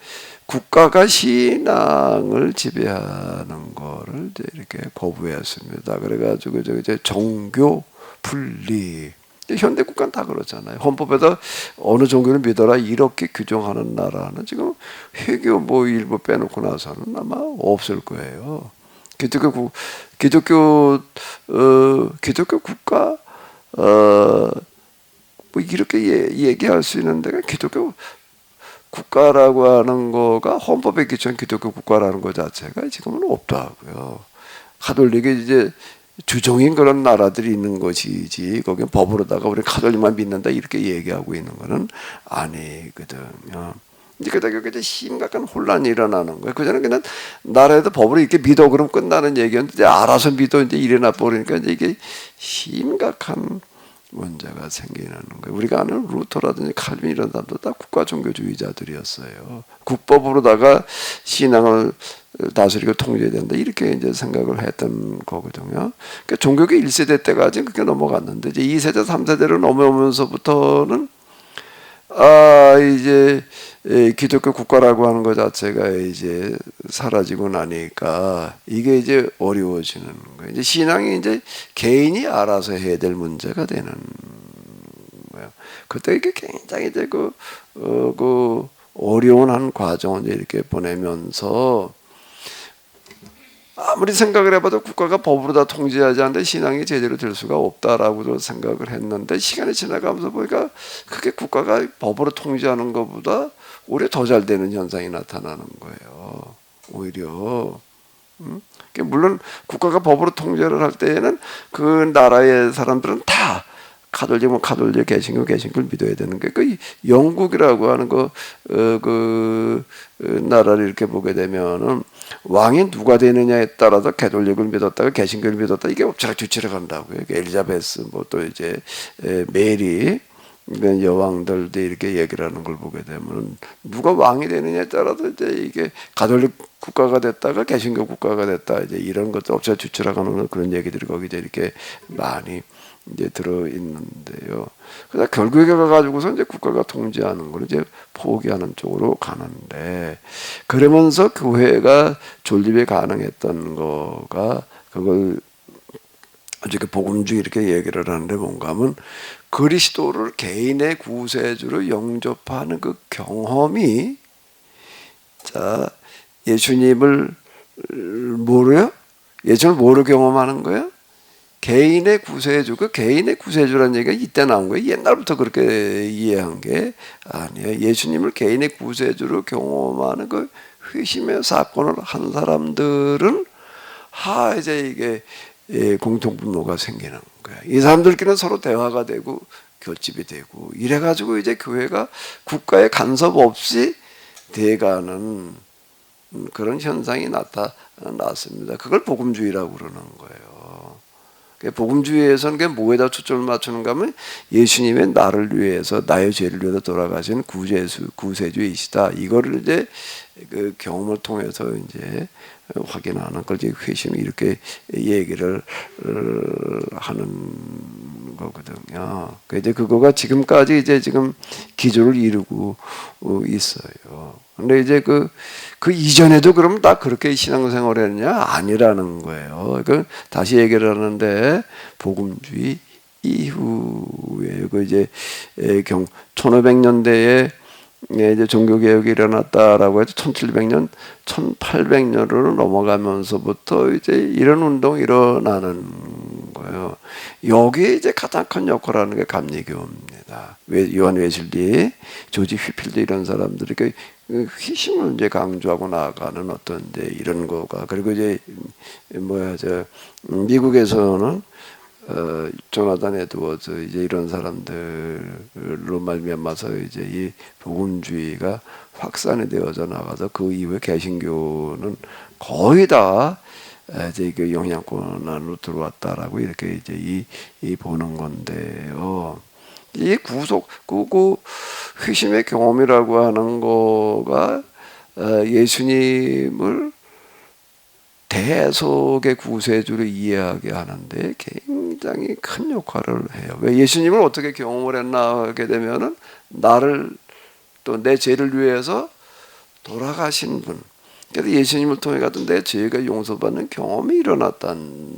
국가가 신앙을 지배하는 거를 이제 이렇게 거부했습니다. 그래가지고 이제 종교 분리. 현대 국가는 다 그렇잖아요. 헌법에다 어느 종교를 믿어라 이렇게 규정하는 나라는 지금 회교 뭐 일부 빼놓고 나서는 아마 없을 거예요. 기독교 국가 뭐 이렇게 얘기할 수 있는 데가 기독교 국가라고 하는 거가 헌법에 기초한 기독교 국가라는 것 자체가 지금은 없다고요. 가톨릭이 이제 주종인 그런 나라들이 있는 것이지 거기는 법으로다가 우리 가톨릭만 믿는다 이렇게 얘기하고 있는 거는 아니거든요. 이제 그러다 이제 심각한 혼란이 일어나는 거예요. 그전에 그냥 나라에도 법으로 이렇게 믿어 그러면 끝나는 얘기였는데 이제 알아서 믿어 이제 일어나 버리니까 이제 이게 심각한 문제가 생기는 거예요. 우리가 아는 루터라든지 칼빈 이런 사람도 다 국가 종교주의자들이었어요. 국법으로다가 신앙을 다스리고 통제해야 된다 이렇게 이제 생각을 했던 거거든요. 그러니까 종교가 1세대 때까지 그렇게 넘어갔는데 이제 2세대, 3세대로 넘어오면서부터는 이제 기독교 국가라고 하는 것 자체가 이제 사라지고 나니까 이게 이제 어려워지는 거예요. 이제 신앙이 이제 개인이 알아서 해야 될 문제가 되는 거예요. 그때 이게 굉장히 이제 그 어려운 한 과정을 이렇게 보내면서 아무리 생각을 해봐도 국가가 법으로 다 통제하지 않는데 신앙이 제대로 될 수가 없다라고도 생각을 했는데 시간이 지나가면서 보니까 그게 국가가 법으로 통제하는 것보다 오히려 더 잘 되는 현상이 나타나는 거예요. 오히려. 물론 국가가 법으로 통제를 할 때에는 그 나라의 사람들은 다 가톨릭은 가톨릭, 개신교를 믿어야 되는 게 그 영국이라고 하는 그 나라를 이렇게 보게 되면은 왕이 누가 되느냐에 따라서 가톨릭을 믿었다가 개신교를 믿었다 이게 엎치락뒤치락 한다고요. 엘리자베스 뭐 또 이제 메리 여왕들도 이렇게 얘기를 하는 걸 보게 되면 누가 왕이 되느냐에 따라서 이제 이게 가톨릭 국가가 됐다가 개신교 국가가 됐다 이제 이런 것도 엎치락뒤치락 하는 그런 얘기들이 거기서 이렇게 많이 이제 들어 있는데요. 그러다 결국에 가가지고서 이제 국가가 통제하는 걸 이제 포기하는 쪽으로 가는데, 그러면서 교회가 존립이 가능했던 거가, 그걸 이렇게 복음주의 이렇게 얘기를 하는데 뭔가 하면, 그리스도를 개인의 구세주로 영접하는 그 경험이, 자, 예수님을 뭐로요? 예수님을 뭐로 경험하는 거예요? 개인의 구세주. 그 개인의 구세주라는 얘기가 이때 나온 거예요. 옛날부터 그렇게 이해한 게 아니에요. 예수님을 개인의 구세주로 경험하는 그 회심의 사건을 한 사람들은 이제 이게 공통분모가 생기는 거야. 이 사람들끼리는 서로 대화가 되고 교집이 되고 이래가지고 이제 교회가 국가의 간섭 없이 돼가는 그런 현상이 나타났습니다. 그걸 복음주의라고 그러는 거예요. 복음주의에서는 그게 뭐에다 초점을 맞추는가 하면, 예수님의 나를 위해서, 나의 죄를 위해서 돌아가신 구세주이시다. 이거를 이제 그 경험을 통해서 이제 확인하는 걸 이제 회심 이렇게 얘기를 하는 거거든요. 이제 그거가 지금까지 이제 지금 기조를 이루고 있어요. 근데 이제 그 이전에도 그럼 다 그렇게 신앙생활을 했냐? 아니라는 거예요. 그 다시 얘기를 하는데, 복음주의 이후에 그 이제 1500년대에 이제 종교개혁이 일어났다라고 해서 1700년, 1800년으로 넘어가면서부터 이제 이런 운동이 일어나는 거예요. 여기에 이제 가장 큰 역할을 하는 게 감리교입니다. 요한 웨슬리, 조지 휘필드 이런 사람들이 그 회심을 이제 강조하고 나아가는 어떤 이제 이런 거가, 그리고 이제 미국에서는 조나단 에드워즈 이제 이런 사람들로 말미암아서 이제 이 복음주의가 확산이 되어져 나가서 그 이후에 개신교는 거의 다 이제 그 영향권 안으로 들어왔다라고 이렇게 이제 이 보는 건데요. 이 그 회심의 경험이라고 하는 거가 예수님을 대속의 구세주로 이해하게 하는데 굉장히 큰 역할을 해요. 왜 예수님을 어떻게 경험을 했나 하게 되면은, 나를 또 내 죄를 위해서 돌아가신 분. 그래서 예수님을 통해 가던 내 죄가 용서받는 경험이 일어났단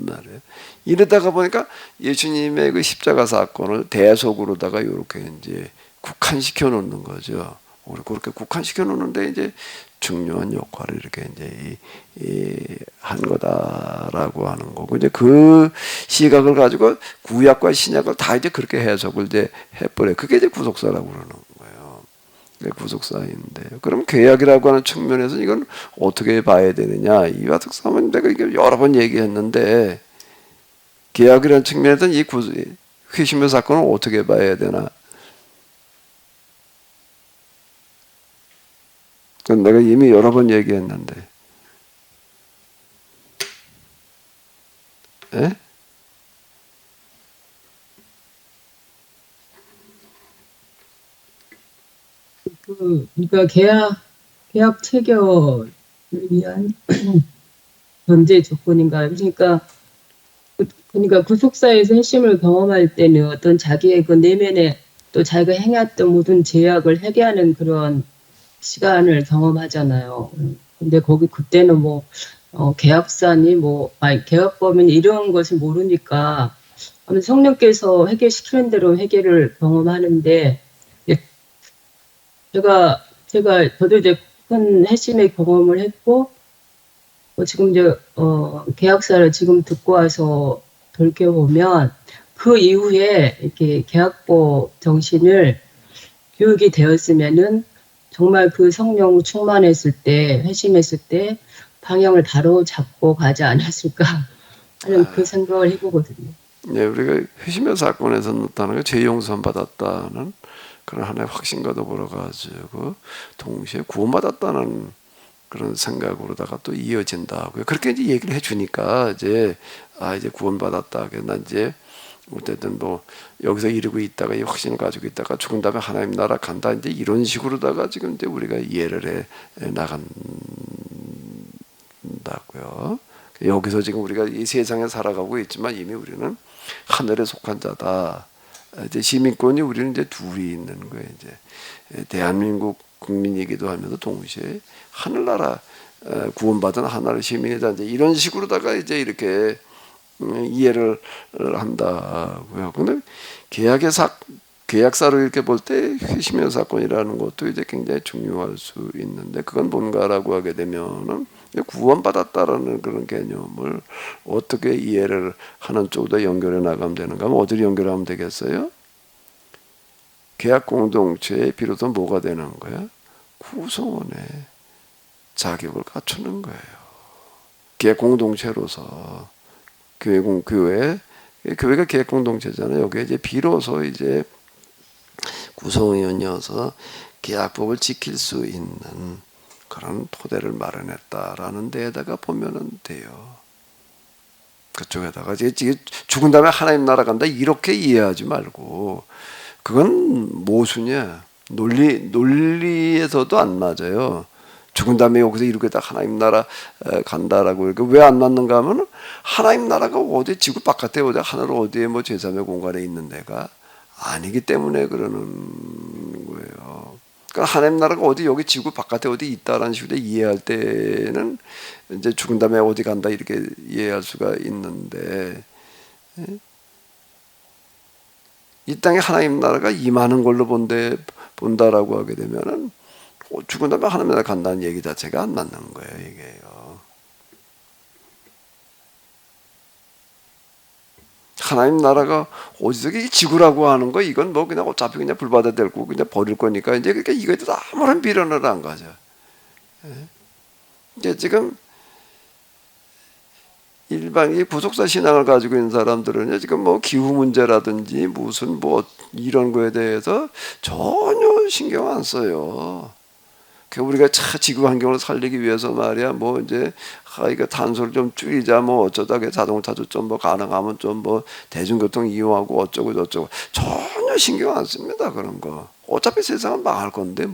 말이에요. 이러다가 보니까 예수님의 그 십자가 사건을 대속으로다가 이렇게 이제 국한시켜 놓는 거죠. 그렇게 국한시켜 놓는데 이제 중요한 역할을 이렇게 이제 한 거다라고 하는 거고, 이제 그 시각을 가지고 구약과 신약을 다 이제 그렇게 해석을 이제 해버려. 그게 이제 구속사라고 그러는 거예요. 구속사인데, 그럼 개혁이라고 하는 측면에서 이건 어떻게 봐야 되느냐? 이와 특성은 내가 이게 여러 번 얘기했는데, 개혁이라는 측면에서는 이 회심의 사건을 어떻게 봐야 되나? 그건 내가 이미 여러 번 얘기했는데, 에? 그러니까 계약 체결을 위한 전제 조건인가요? 그러니까 구속사에서 회심을 경험할 때는 어떤 자기의 그 내면에 또 자기가 행했던 모든 죄악을 회개하는 그런 시간을 경험하잖아요. 근데 그때는 계약사니 계약법인 이런 것을 모르니까 성령께서 회개시키는 대로 회개를 경험하는데, 저도 이제 큰 회심의 경험을 했고, 지금 이제 계약사를 지금 듣고 와서 돌이켜보면, 그 이후에 이렇게 계약법 정신을 교육이 되었으면은 정말 그 성령 충만했을 때, 회심했을 때 방향을 바로 잡고 가지 않았을까 하는 그 생각을 해보거든요. 네, 우리가 회심의 사건에서 나타나는 게 죄 용서 받았다는 그런 하나의 확신과 더불어 가지고 동시에 구원받았다는 그런 생각으로다가 또 이어진다고요. 그렇게 이제 얘기를 해주니까 이제 이제 구원받았다. 나 이제 어쨌든 여기서 이러고 있다가 이 확신을 가지고 있다가 죽은 다음에 하나님 나라 간다. 이제 이런 식으로다가 지금 이제 우리가 이해를 해 나간다고요. 여기서 지금 우리가 이 세상에 살아가고 있지만 이미 우리는 하늘에 속한 자다. 이제 시민권이 우리는 이제 둘이 있는 거예요. 이제 대한민국 국민이기도 하면서 동시에 하늘나라 구원받은 하나의 시민이다. 이제 이런 식으로다가 이제 이렇게 이해를 한다고요. 근데 계약사로 이렇게 볼 때 회심의 사건이라는 것도 이제 굉장히 중요할 수 있는데, 그건 뭔가라고 하게 되면은 구원받았다라는 그런 개념을 어떻게 이해를 하는 쪽으로 연결해 나가면 되는가 하면 어디로 연결하면 되겠어요? 계약 공동체에 비로소 뭐가 되는 거야? 구성원의 자격을 갖추는 거예요. 계약 공동체로서 교회가 계약 공동체잖아요. 여기에 이제 비로소 이제 구성원이어서 계약법을 지킬 수 있는 그런 토대를 마련했다라는 데에다가 보면은 돼요. 그쪽에다가 이제 죽은 다음에 하나님 나라 간다 이렇게 이해하지 말고, 그건 모순이야. 논리에서도 안 맞아요. 죽은 다음에 여기서 이렇게 딱 하나님 나라 간다라고. 왜 안 맞는가 하면 하나님 나라가 어디 지구 바깥에 어디 하늘 어디에 뭐 제3의 공간에 있는 데가 아니기 때문에 그러는 거예요. 그러니까 하나님 나라가 어디 여기 지구 바깥에 어디 있다라는 식으로 이해할 때는 이제 죽은 다음에 어디 간다 이렇게 이해할 수가 있는데, 이 땅에 하나님 나라가 임하는 걸로 본다라고 하게 되면은 죽은 다음에 하나님 나라 간다는 얘기 자체가 안 맞는 거예요, 이게요. 하나님 나라가 어디서 이 지구라고 하는 거 이건 뭐 그냥 어차피 그냥 불 받아 들고 그냥 버릴 거니까 이제 그러니까 이거에 대해서 아무런 미련을 안 가져. 이제 지금 일반 이 구속사 신앙을 가지고 있는 사람들은 지금 뭐 기후 문제라든지 무슨 뭐 이런 거에 대해서 전혀 신경 안 써요. 우리가 지구 환경을 살리기 위해서 말이야, 뭐 이제 이거 탄소를 좀 줄이자, 뭐 어쩌다 자동차도 좀 뭐 가능하면 좀 뭐 대중교통 이용하고 어쩌고 저쩌고 전혀 신경 안 씁니다. 그런 거. 어차피 세상은 망할 건데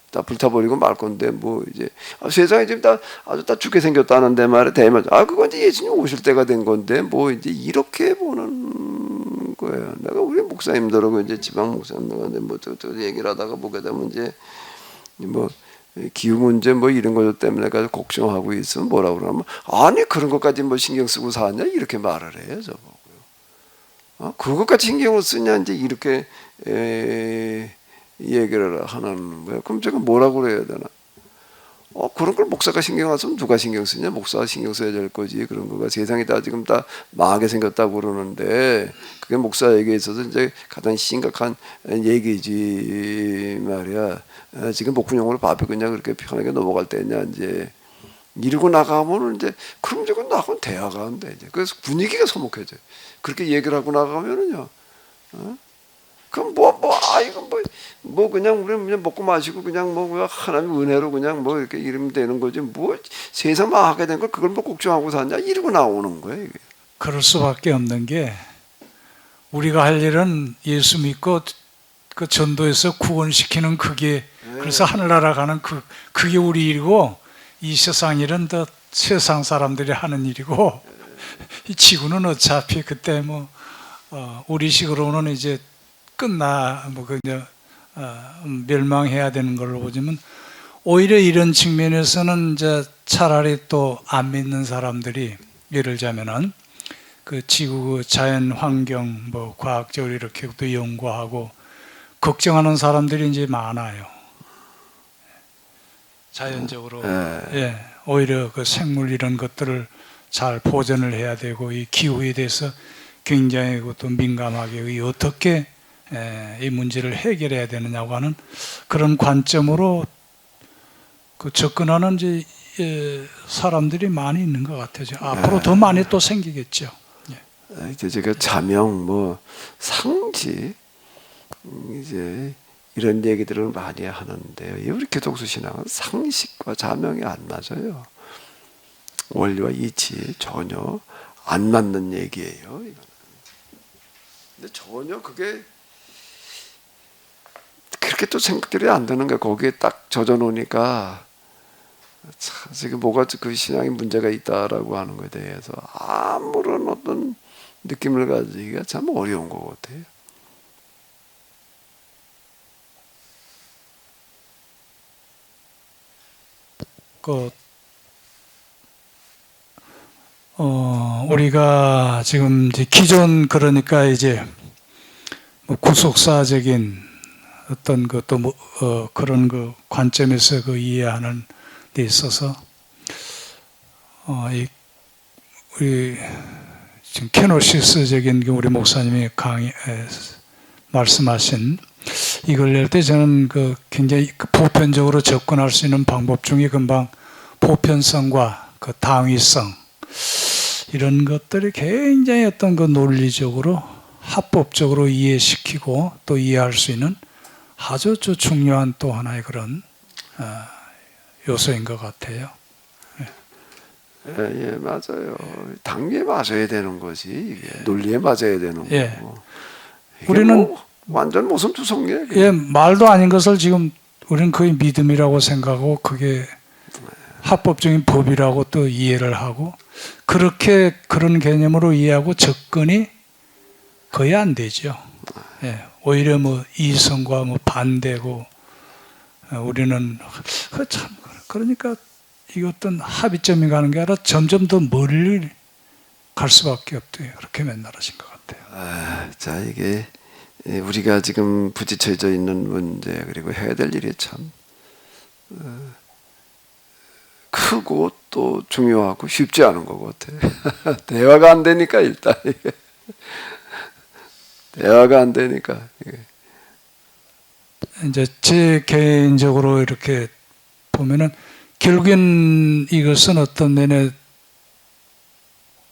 다 불타버리고 말 건데 뭐 이제 세상이 지금 다 아주 다 죽게 생겼다는데 말이야 대면 그건 이제 예수님 오실 때가 된 건데 뭐 이제 이렇게 보는 거예요. 내가 우리 목사님들하고 이제 지방 목사님들한테 뭐 얘기를 하다가 보게 되면 이제 뭐 기후 문제 뭐 이런 것 때문에 가지고 걱정하고 있으면 뭐라 그러면 아니 그런 것까지 뭐 신경 쓰고 사냐 이렇게 말을 해요 저보고요. 그것까지 신경을 쓰냐 이제 이렇게 얘기를 하는 거예요. 그럼 제가 뭐라고 그래야 되나? 그런 걸 목사가 신경 안 쓰면 누가 신경 쓰냐? 목사가 신경 써야 될 거지. 그런 거가 세상이 다 지금 다 망하게 생겼다고 그러는데 그게 목사에게 있어서 이제 가장 심각한 얘기지 말이야. 지금 목훈용으로 밥이 그냥 그렇게 편하게 넘어갈 때냐 이제 이러고 나가면은 이제 그럼 저건 나가면 대화가 안 돼. 이제 그래서 분위기가 소목해져. 그렇게 얘기를 하고 나가면은요. 그럼 이거 그냥 우리 그냥 먹고 마시고 그냥 뭐 하나님 은혜로 그냥 뭐 이렇게 이러면 되는 거지 뭐 세상 망하게 된 걸 그걸 뭐 걱정하고 사냐 이러고 나오는 거예요. 이게. 그럴 수밖에 없는 게 우리가 할 일은 예수 믿고 그 전도해서 구원시키는 그게 그래서 하늘나라 가는 그게 우리 일이고 이 세상 일은 더 세상 사람들이 하는 일이고 이 지구는 어차피 그때 뭐 우리식으로는 이제 뭐 그냥 멸망해야 되는 걸로 보지만 오히려 이런 측면에서는 이제 차라리 또 안 믿는 사람들이 예를 들자면은 그 지구 자연 환경 뭐 과학적으로 이렇게 또 연구하고 걱정하는 사람들이 이제 많아요. 자연적으로 오히려 그 생물 이런 것들을 잘 보존을 해야 되고 이 기후에 대해서 굉장히 또 민감하게 어떻게 이 문제를 해결해야 되느냐고 하는 그런 관점으로 그 접근하는 이제 사람들이 많이 있는 것 같아요. 앞으로 더 많이 또 생기겠죠. 이제 제가 자명 뭐 상지 이제 이런 얘기들을 많이 하는데요. 우리 기독교 신앙은 상식과 자명이 안 맞아요. 원리와 이치 전혀 안 맞는 얘기예요. 이거는. 근데 전혀 그게 그렇게 또 생각들이 안 드는 거예요. 거기에 딱 젖어 놓으니까 지금 뭐가 그 신앙에 문제가 있다라고 하는 것에 대해서 아무런 어떤 느낌을 가지기가 참 어려운 것 같아요. 우리가 지금 이제 기존 그러니까 이제 뭐 구속사적인 어떤 것도 그런 그 관점에서 그 이해하는 데 있어서 우리 지금 케노시스적인 그 우리 목사님이 말씀하신 이걸 낼 때 저는 그 굉장히 보편적으로 접근할 수 있는 방법 중에 금방 보편성과 그 당위성 이런 것들이 굉장히 어떤 그 논리적으로 합법적으로 이해시키고 또 이해할 수 있는 아주 중요한 또 하나의 그런 요소인 것 같아요. 예, 맞아요. 당위에 맞아야 되는 거지. 이게 논리에 맞아야 되는 예. 거고. 이게 우리는 뭐 완전 모순투성이에요. 예, 말도 아닌 것을 지금 우리는 거의 믿음이라고 생각하고 그게 합법적인 법이라고 또 이해를 하고 그렇게 그런 개념으로 이해하고 접근이 거의 안 되죠. 예, 오히려 뭐 이성과 뭐 반대고 우리는 참 그러니까 이 어떤 합의점이 가는 게 아니라 점점 더 멀리 갈 수밖에 없대요. 그렇게 맨날 하신 것 같아요. 자, 이게 우리가 지금 부딪혀져 있는 문제 그리고 해야 될 일이 참 크고 또 중요하고 쉽지 않은 것 같아. 대화가 안 되니까 일단 이게. 대화가 안 되니까 이게. 이제 제 개인적으로 이렇게 보면은 결국엔 이것은 어떤 면에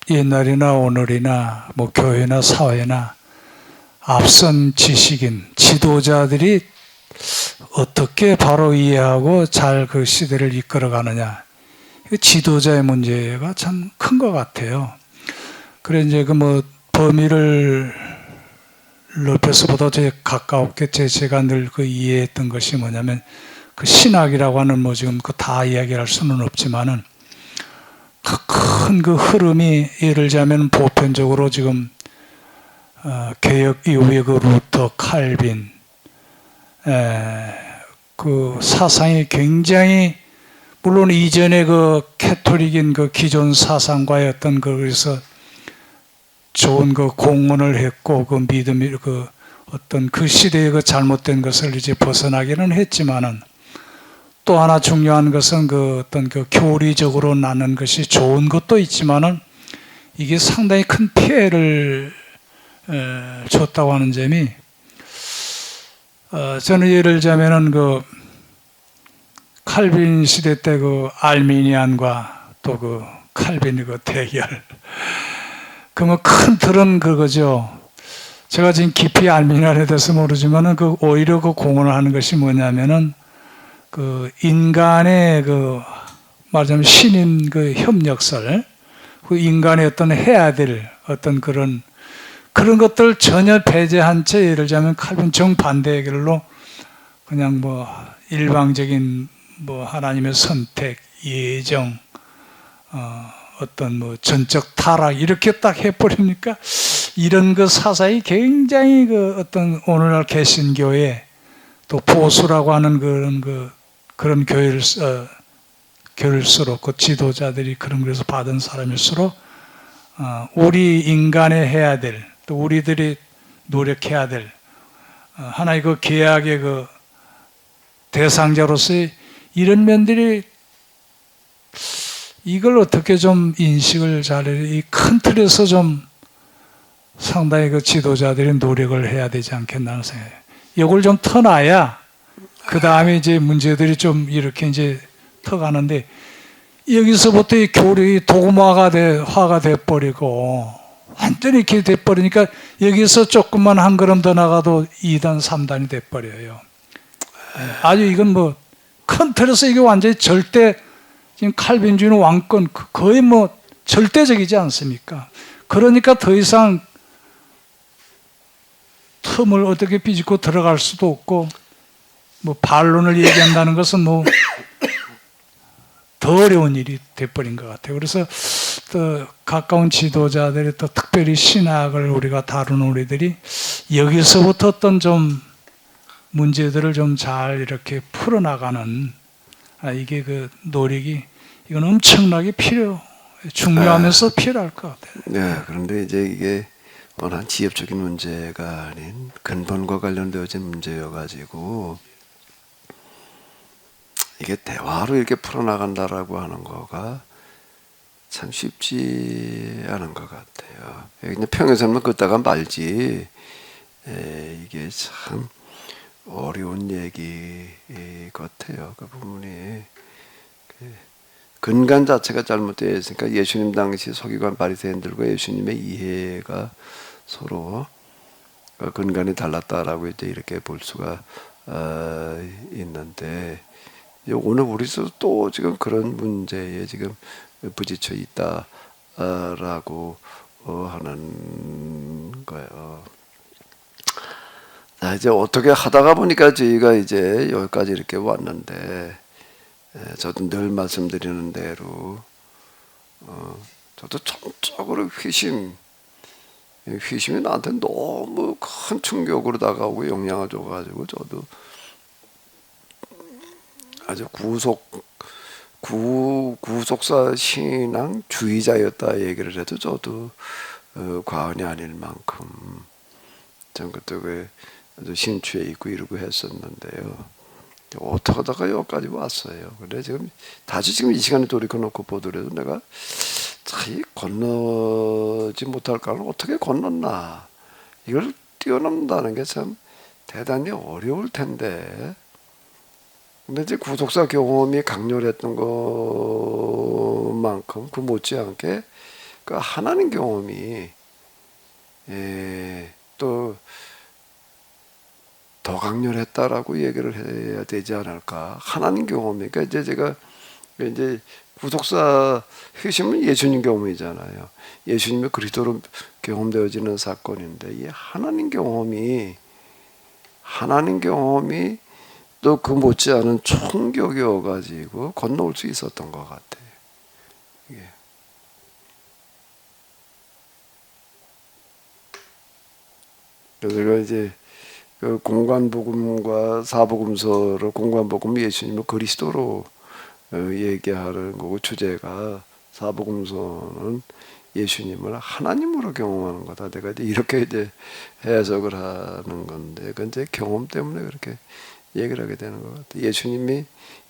옛날이나 오늘이나 뭐 교회나 사회나 앞선 지식인 지도자들이 어떻게 바로 이해하고 잘 그 시대를 이끌어가느냐 지도자의 문제가 참 큰 것 같아요. 그래 이제 그 뭐 범위를 넓혀서보다 제 가깝게 제가 늘 그 이해했던 것이 뭐냐면 그 신학이라고 하는 뭐 지금 그 다 이야기할 수는 없지만은 큰 그 흐름이 예를 들자면 보편적으로 지금 개혁 이후의 그 루터, 칼빈 그 사상이 굉장히 물론 이전에 그 캐톨릭인 그 기존 사상과의 어떤 그래서 좋은 그 공헌을 했고 그 믿음이 그 어떤 그 시대의 그 잘못된 것을 이제 벗어나기는 했지만은 또 하나 중요한 것은 그 어떤 그 교리적으로 나는 것이 좋은 것도 있지만은 이게 상당히 큰 피해를 줬다고 하는 점이 저는 예를 들자면은 그 칼빈 시대 때 그 알미니안과 또 그 칼빈의 그 대결 그 뭐 큰 틀은 그거죠. 제가 지금 깊이 알미니안에 대해서 모르지만은 그 오히려 그 공헌을 하는 것이 뭐냐면은 그 인간의 그 말하자면 신인 그 협력설 그 인간의 어떤 해야 될 어떤 그런 것들 전혀 배제한 채 예를 들자면 칼빈 정반대의 길로 그냥 뭐 일방적인 뭐 하나님의 선택, 예정, 어떤 뭐 전적 타락 이렇게 딱 해버리니까 이런 그 사상이 굉장히 그 어떤 오늘날 개신교회 또 보수라고 하는 그런 교회일수록 그 지도자들이 그런 것에서 받은 사람일수록 우리 인간의 해야 될 또 우리들이 노력해야 될 하나의 그 계약의 그 대상자로서의 이런 면들이 이걸 어떻게 좀 인식을 잘해 이 큰 틀에서 좀 상당히 그 지도자들이 노력을 해야 되지 않겠나 하는 생각이에요. 이걸 좀 터놔야 그 다음에 이제 문제들이 좀 이렇게 이제 터가는데 여기서부터 이 교리 도구화가 돼 버리고 완전히 이렇게 돼 버리니까 여기서 조금만 한 걸음 더 나가도 2단, 3단이 돼 버려요. 아주 이건 뭐 큰 틀에서 이게 완전히 절대 지금 칼빈주의는 왕권 거의 뭐 절대적이지 않습니까? 그러니까 더 이상 틈을 어떻게 비집고 들어갈 수도 없고 뭐 반론을 얘기한다는 것은 뭐 더 어려운 일이 돼버린 것 같아요. 그래서 또 가까운 지도자들이 또 특별히 신학을 우리가 다루는 우리들이 여기서부터 어떤 좀 문제들을 좀 잘 이렇게 풀어나가는 이게 그 노력이 이건 엄청나게 중요하면서 필요할 것 같아요. 네, 그런데 이제 이게 워낙 지엽적인 문제가 아닌 근본과 관련되어진 문제여가지고 이게 대화로 이렇게 풀어나간다라고 하는 거가 참 쉽지 않은 것 같아요. 그냥 평에서는 걷다가 말지. 이게 참 어려운 얘기 같아요. 그 부분이. 근간 자체가 잘못되어 있으니까 예수님 당시 서기관 바리새인들과 예수님의 이해가 서로 근간이 달랐다라고 이제 이렇게 볼 수가 있는데 오늘 우리도 또 지금 그런 문제에 지금 부딪혀 있다라고 하는 거예요. 자, 이제 어떻게 하다가 보니까 저희가 이제 여기까지 이렇게 왔는데, 저도 늘 말씀드리는 대로, 저도 전적으로 회심이 나한테 너무 큰 충격으로 다가오고 영향을 줘가지고, 저도 아주 구속사 신앙 주의자였다 얘기를 해도 저도 과언이 아닐 만큼, 전 그때 아주 심취해 있고 이러고 했었는데요. 어떻게 하다가 여기까지 왔어요. 근데 다시 지금 이 시간에 돌이켜놓고 보더라도 내가 참 건너지 못할 까를 어떻게 건넜나. 이걸 뛰어넘는다는 게 참 대단히 어려울 텐데. 근데 이제 구속사 경험이 강렬했던 것만큼 그 못지않게 그 하나님 경험이 또 더 강렬했다라고 얘기를 해야 되지 않을까. 하나님 경험이니까 이제 제가 이제 구속사 회심은 예수님 경험이잖아요. 예수님의 그리스도로 경험되어지는 사건인데 이 하나님 경험이 또 그 못지않은 충격이어가지고 건너올 수 있었던 것 같아요. 이게. 그래서 제가 이제 그 공관복음과 사복음서를 공관복음 예수님을 그리스도로 얘기하는 거고 주제가 사복음서는 예수님을 하나님으로 경험하는 거다. 내가 이제 이렇게 이제 해석을 하는 건데 그건 이제 경험 때문에 그렇게 얘기를 하게 되는 것 같아요.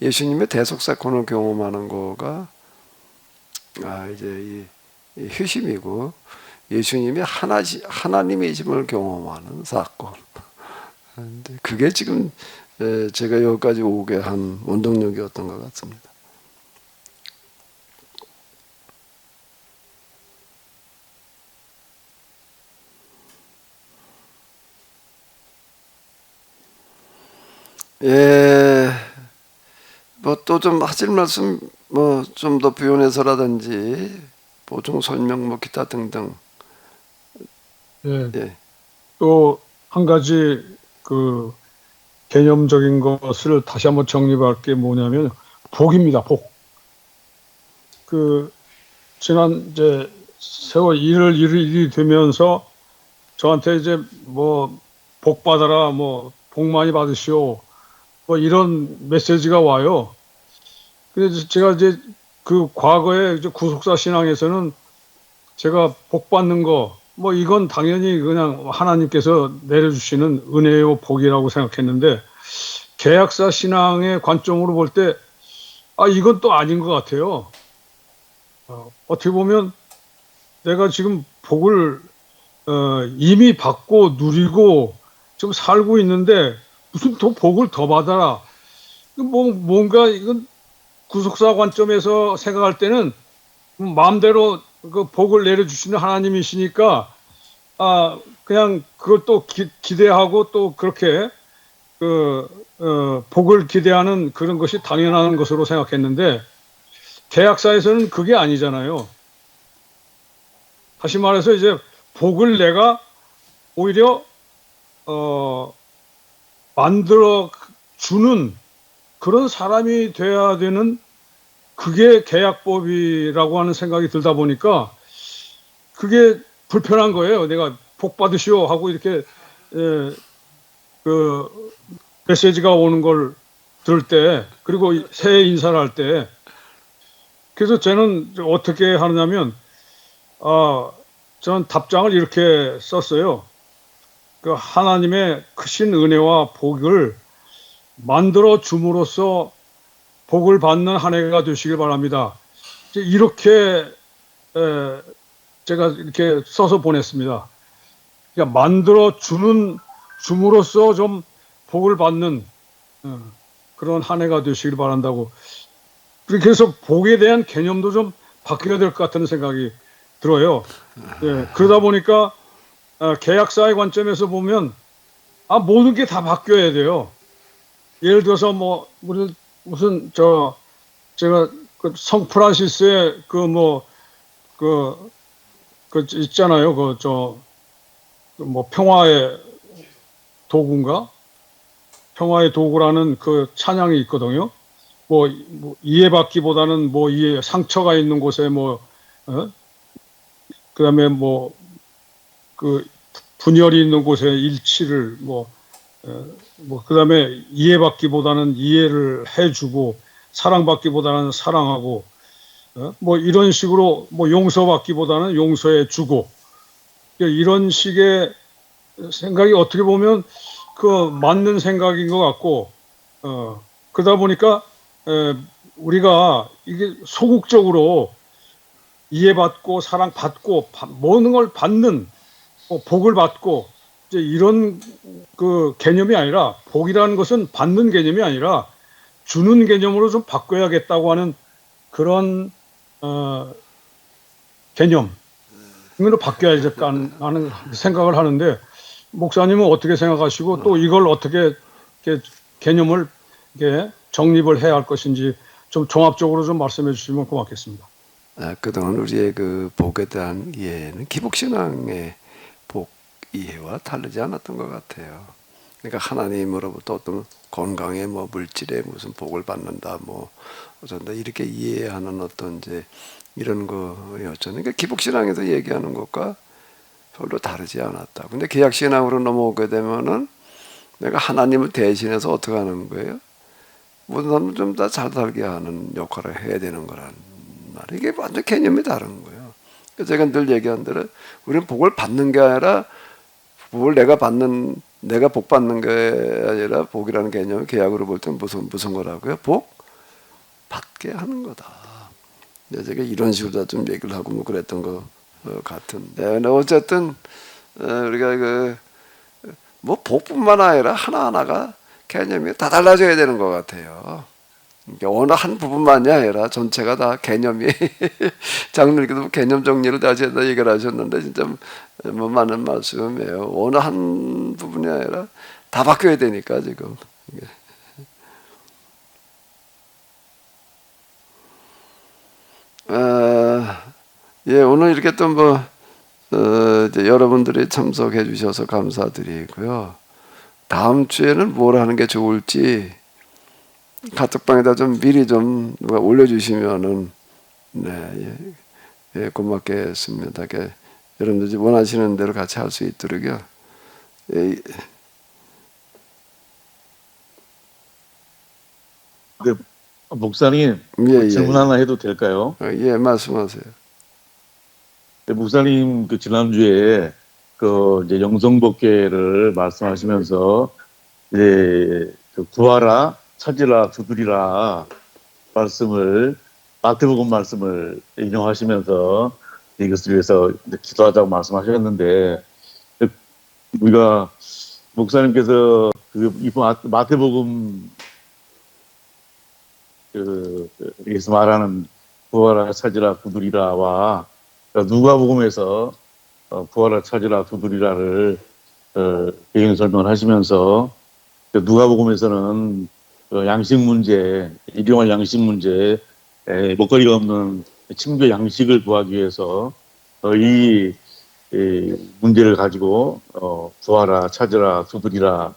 예수님의 대속 사건을 경험하는 거가 이제 이 회심이고 예수님이 하나님이심을 경험하는 사건. 근데 그게 지금 제가 여기까지 오게 한 원동력이었던 것 같습니다. 뭐 또 좀 하실 말씀 뭐 좀 더 부연해서라든지 보충 설명 뭐 기타 등등. 예. 또 한 가지 그 개념적인 것을 다시 한번 정립할 게 뭐냐면 복입니다. 복. 그 지난 이제 세월 일이 되면서 저한테 이제 뭐 복 받아라, 뭐 복 많이 받으시오, 뭐 이런 메시지가 와요. 근데 제가 이제 그 과거에 이제 구속사 신앙에서는 제가 복 받는 거, 뭐 이건 당연히 그냥 하나님께서 내려주시는 은혜요 복이라고 생각했는데 개약사 신앙의 관점으로 볼 때 이건 또 아닌 것 같아요. 어떻게 보면 내가 지금 복을 이미 받고 누리고 좀 살고 있는데 무슨 더 복을 더 받아라. 뭔가 이건 구속사 관점에서 생각할 때는 마음대로 그 복을 내려주시는 하나님이시니까 그냥 그걸 또 기대하고 또 그렇게 복을 기대하는 그런 것이 당연한 것으로 생각했는데 개약사에서는 그게 아니잖아요. 다시 말해서 이제 복을 내가 오히려 만들어 주는 그런 사람이 돼야 되는 그게 계약법이라고 하는 생각이 들다 보니까 그게 불편한 거예요. 내가 복 받으시오 하고 이렇게 그 메시지가 오는 걸 들을 때, 그리고 새해 인사를 할 때, 그래서 저는 어떻게 하느냐면, 저는 답장을 이렇게 썼어요. 그 하나님의 크신 은혜와 복을 만들어 줌으로써 복을 받는 한 해가 되시길 바랍니다. 이렇게 제가 이렇게 써서 보냈습니다. 그러니까 만들어 줌으로써 좀 복을 받는 그런 한 해가 되시길 바란다고. 그래서 복에 대한 개념도 좀 바뀌어야 될 것 같은 생각이 들어요. 예, 그러다 보니까 계약사의 관점에서 보면 모든 게 다 바뀌어야 돼요. 예를 들어서 뭐 무슨 제가 그 성프란시스의 그 있잖아요. 뭐 평화의 도구인가? 평화의 도구라는 그 찬양이 있거든요. 뭐 이해받기보다는 상처가 있는 곳에 그다음에 그 분열이 있는 곳에 일치를 그다음에 이해받기보다는 이해를 해주고 사랑받기보다는 사랑하고 이런 식으로 용서받기보다는 용서해주고 이런 식의 생각이 어떻게 보면 그 맞는 생각인 것 같고 그러다 보니까 우리가 이게 소극적으로 이해받고 사랑받고 모든 걸 받는 복을 받고 이제 이런 그 개념이 아니라 복이라는 것은 받는 개념이 아니라 주는 개념으로 좀 바꿔야겠다고 하는 그런 개념으로 바뀌어야지 하는 생각을 하는데 목사님은 어떻게 생각하시고 또 이걸 어떻게 이렇게 개념을 이렇게 정립을 해야 할 것인지 좀 종합적으로 좀 말씀해 주시면 고맙겠습니다. 그동안 우리의 그 복에 대한 이해는 기복신앙의 복 이해와 다르지 않았던 것 같아요. 그러니까 하나님으로부터 어떤 건강에 물질에 무슨 복을 받는다 어쩐다 이렇게 이해하는 어떤 이제 이런 거였죠. 그러니까 기복신앙에서 얘기하는 것과 별로 다르지 않았다. 근데 계약신앙으로 넘어오게 되면은 내가 하나님을 대신해서 어떻게 하는 거예요? 모든 사람을 좀 다 잘 살게 하는 역할을 해야 되는 거란 말이에요. 이게 완전 개념이 다른 거예요. 그래서 제가 늘 얘기한 대로 우리는 복을 받는 게 아니라 복을 내가 복 받는 게 아니라 복이라는 개념을 계약으로 볼 때 무슨 거라고요? 복 받게 하는 거다. 제가 이런 식으로 좀 얘기를 하고 그랬던 거 같은데 어쨌든 우리가 복뿐만 아니라 하나하나가 개념이 다 달라져야 되는 것 같아요. 어느 한 부분만이 아니라 전체가 다 개념이 장로님께도 개념 정리를 다시 해서 얘기를 하셨는데 진짜 맞는 말씀이에요. 어느 한 부분이 아니라 다 바뀌어야 되니까 지금. 오늘 이렇게 또 이제 여러분들이 참석해 주셔서 감사드리고요. 다음 주에는 뭘 하는 게 좋을지 카톡방에다 좀 미리 좀 누가 올려주시면은 고맙겠습니다. 여러분들이 원하시는 대로 같이 할 수 있도록요. 목사님 질문 하나 해도 될까요? 말씀하세요. 목사님 그 지난주에 이제 영성복계를 말씀하시면서 이제 구하라 찾으라 두드리라 마태복음 말씀을 인용하시면서 이것을 위해서 기도하자고 말씀하셨는데 우리가 목사님께서 이번 마태복음 여기서 말하는 구하라 찾으라 두드리라와 누가복음에서 구하라 찾으라 두드리라를 배경 설명을 하시면서 누가복음에서는 양식 문제, 일용할 양식 문제, 먹거리가 없는 친구의 양식을 구하기 위해서 이 문제를 가지고 구하라 찾으라 두드리라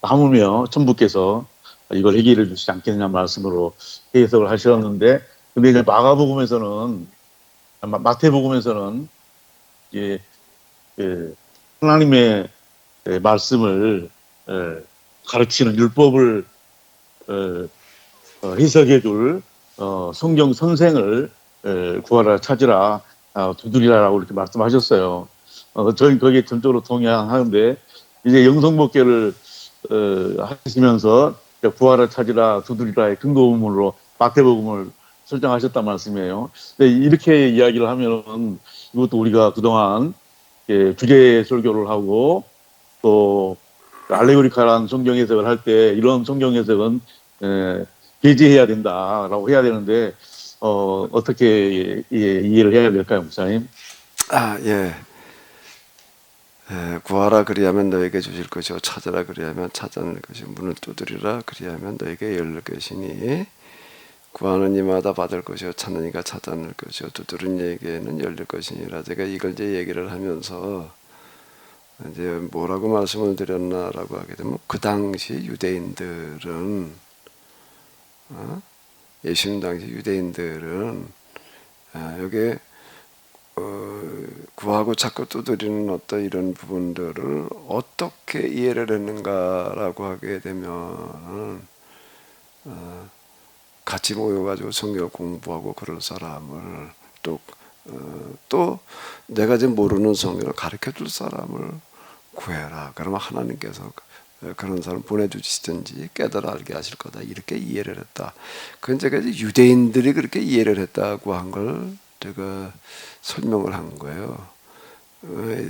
하물며 천부께서 이걸 해결해 주시지 않겠느냐 말씀으로 해석을 하셨는데, 근데 이제 마가복음에서는, 마태복음에서는 이제 하나님의 말씀을 가르치는 율법을 해석해줄 성경 선생을 구하라, 찾으라, 두드리라라고 이렇게 말씀하셨어요. 저희 거기에 전적으로 동의하는데, 이제 영성목계를 하시면서 구하라, 찾으라, 두드리라의 근거문으로 마태복음을 설정하셨단 말씀이에요. 근데 이렇게 이야기를 하면은 이것도 우리가 그동안 주제 설교를 하고 또 알레고리카라는 성경 해석을 할 때 이런 성경 해석은 배제해야 된다라고 해야 되는데 어떻게 이해를 해야 될까요, 목사님? 예. 구하라 그리하면 너에게 주실 것이요 찾으라 그리하면 찾아낼 것이요 문을 두드리라 그리하면 너에게 열릴 것이니 구하는 이마다 받을 것이요 찾는 이가 찾아낼 것이요 두드리는 이에게는 열릴 것이니라. 제가 이걸 이제 얘기를 하면서 이제 뭐라고 말씀을 드렸나라고 하게 되면 그 당시 유대인들은 예수님 당시 유대인들은 여기에 구하고 찾고 두드리는 어떤 이런 부분들을 어떻게 이해를 했는가라고 하게 되면 같이 모여가지고 성경을 공부하고 그런 사람을 또 내가 지금 모르는 성경을 가르쳐줄 사람을 구해라. 그러면 하나님께서 그런 사람 보내주시든지 깨달아 알게 하실 거다. 이렇게 이해를 했다. 그건 제가 이제 유대인들이 그렇게 이해를 했다고 한 걸 제가 설명을 한 거예요.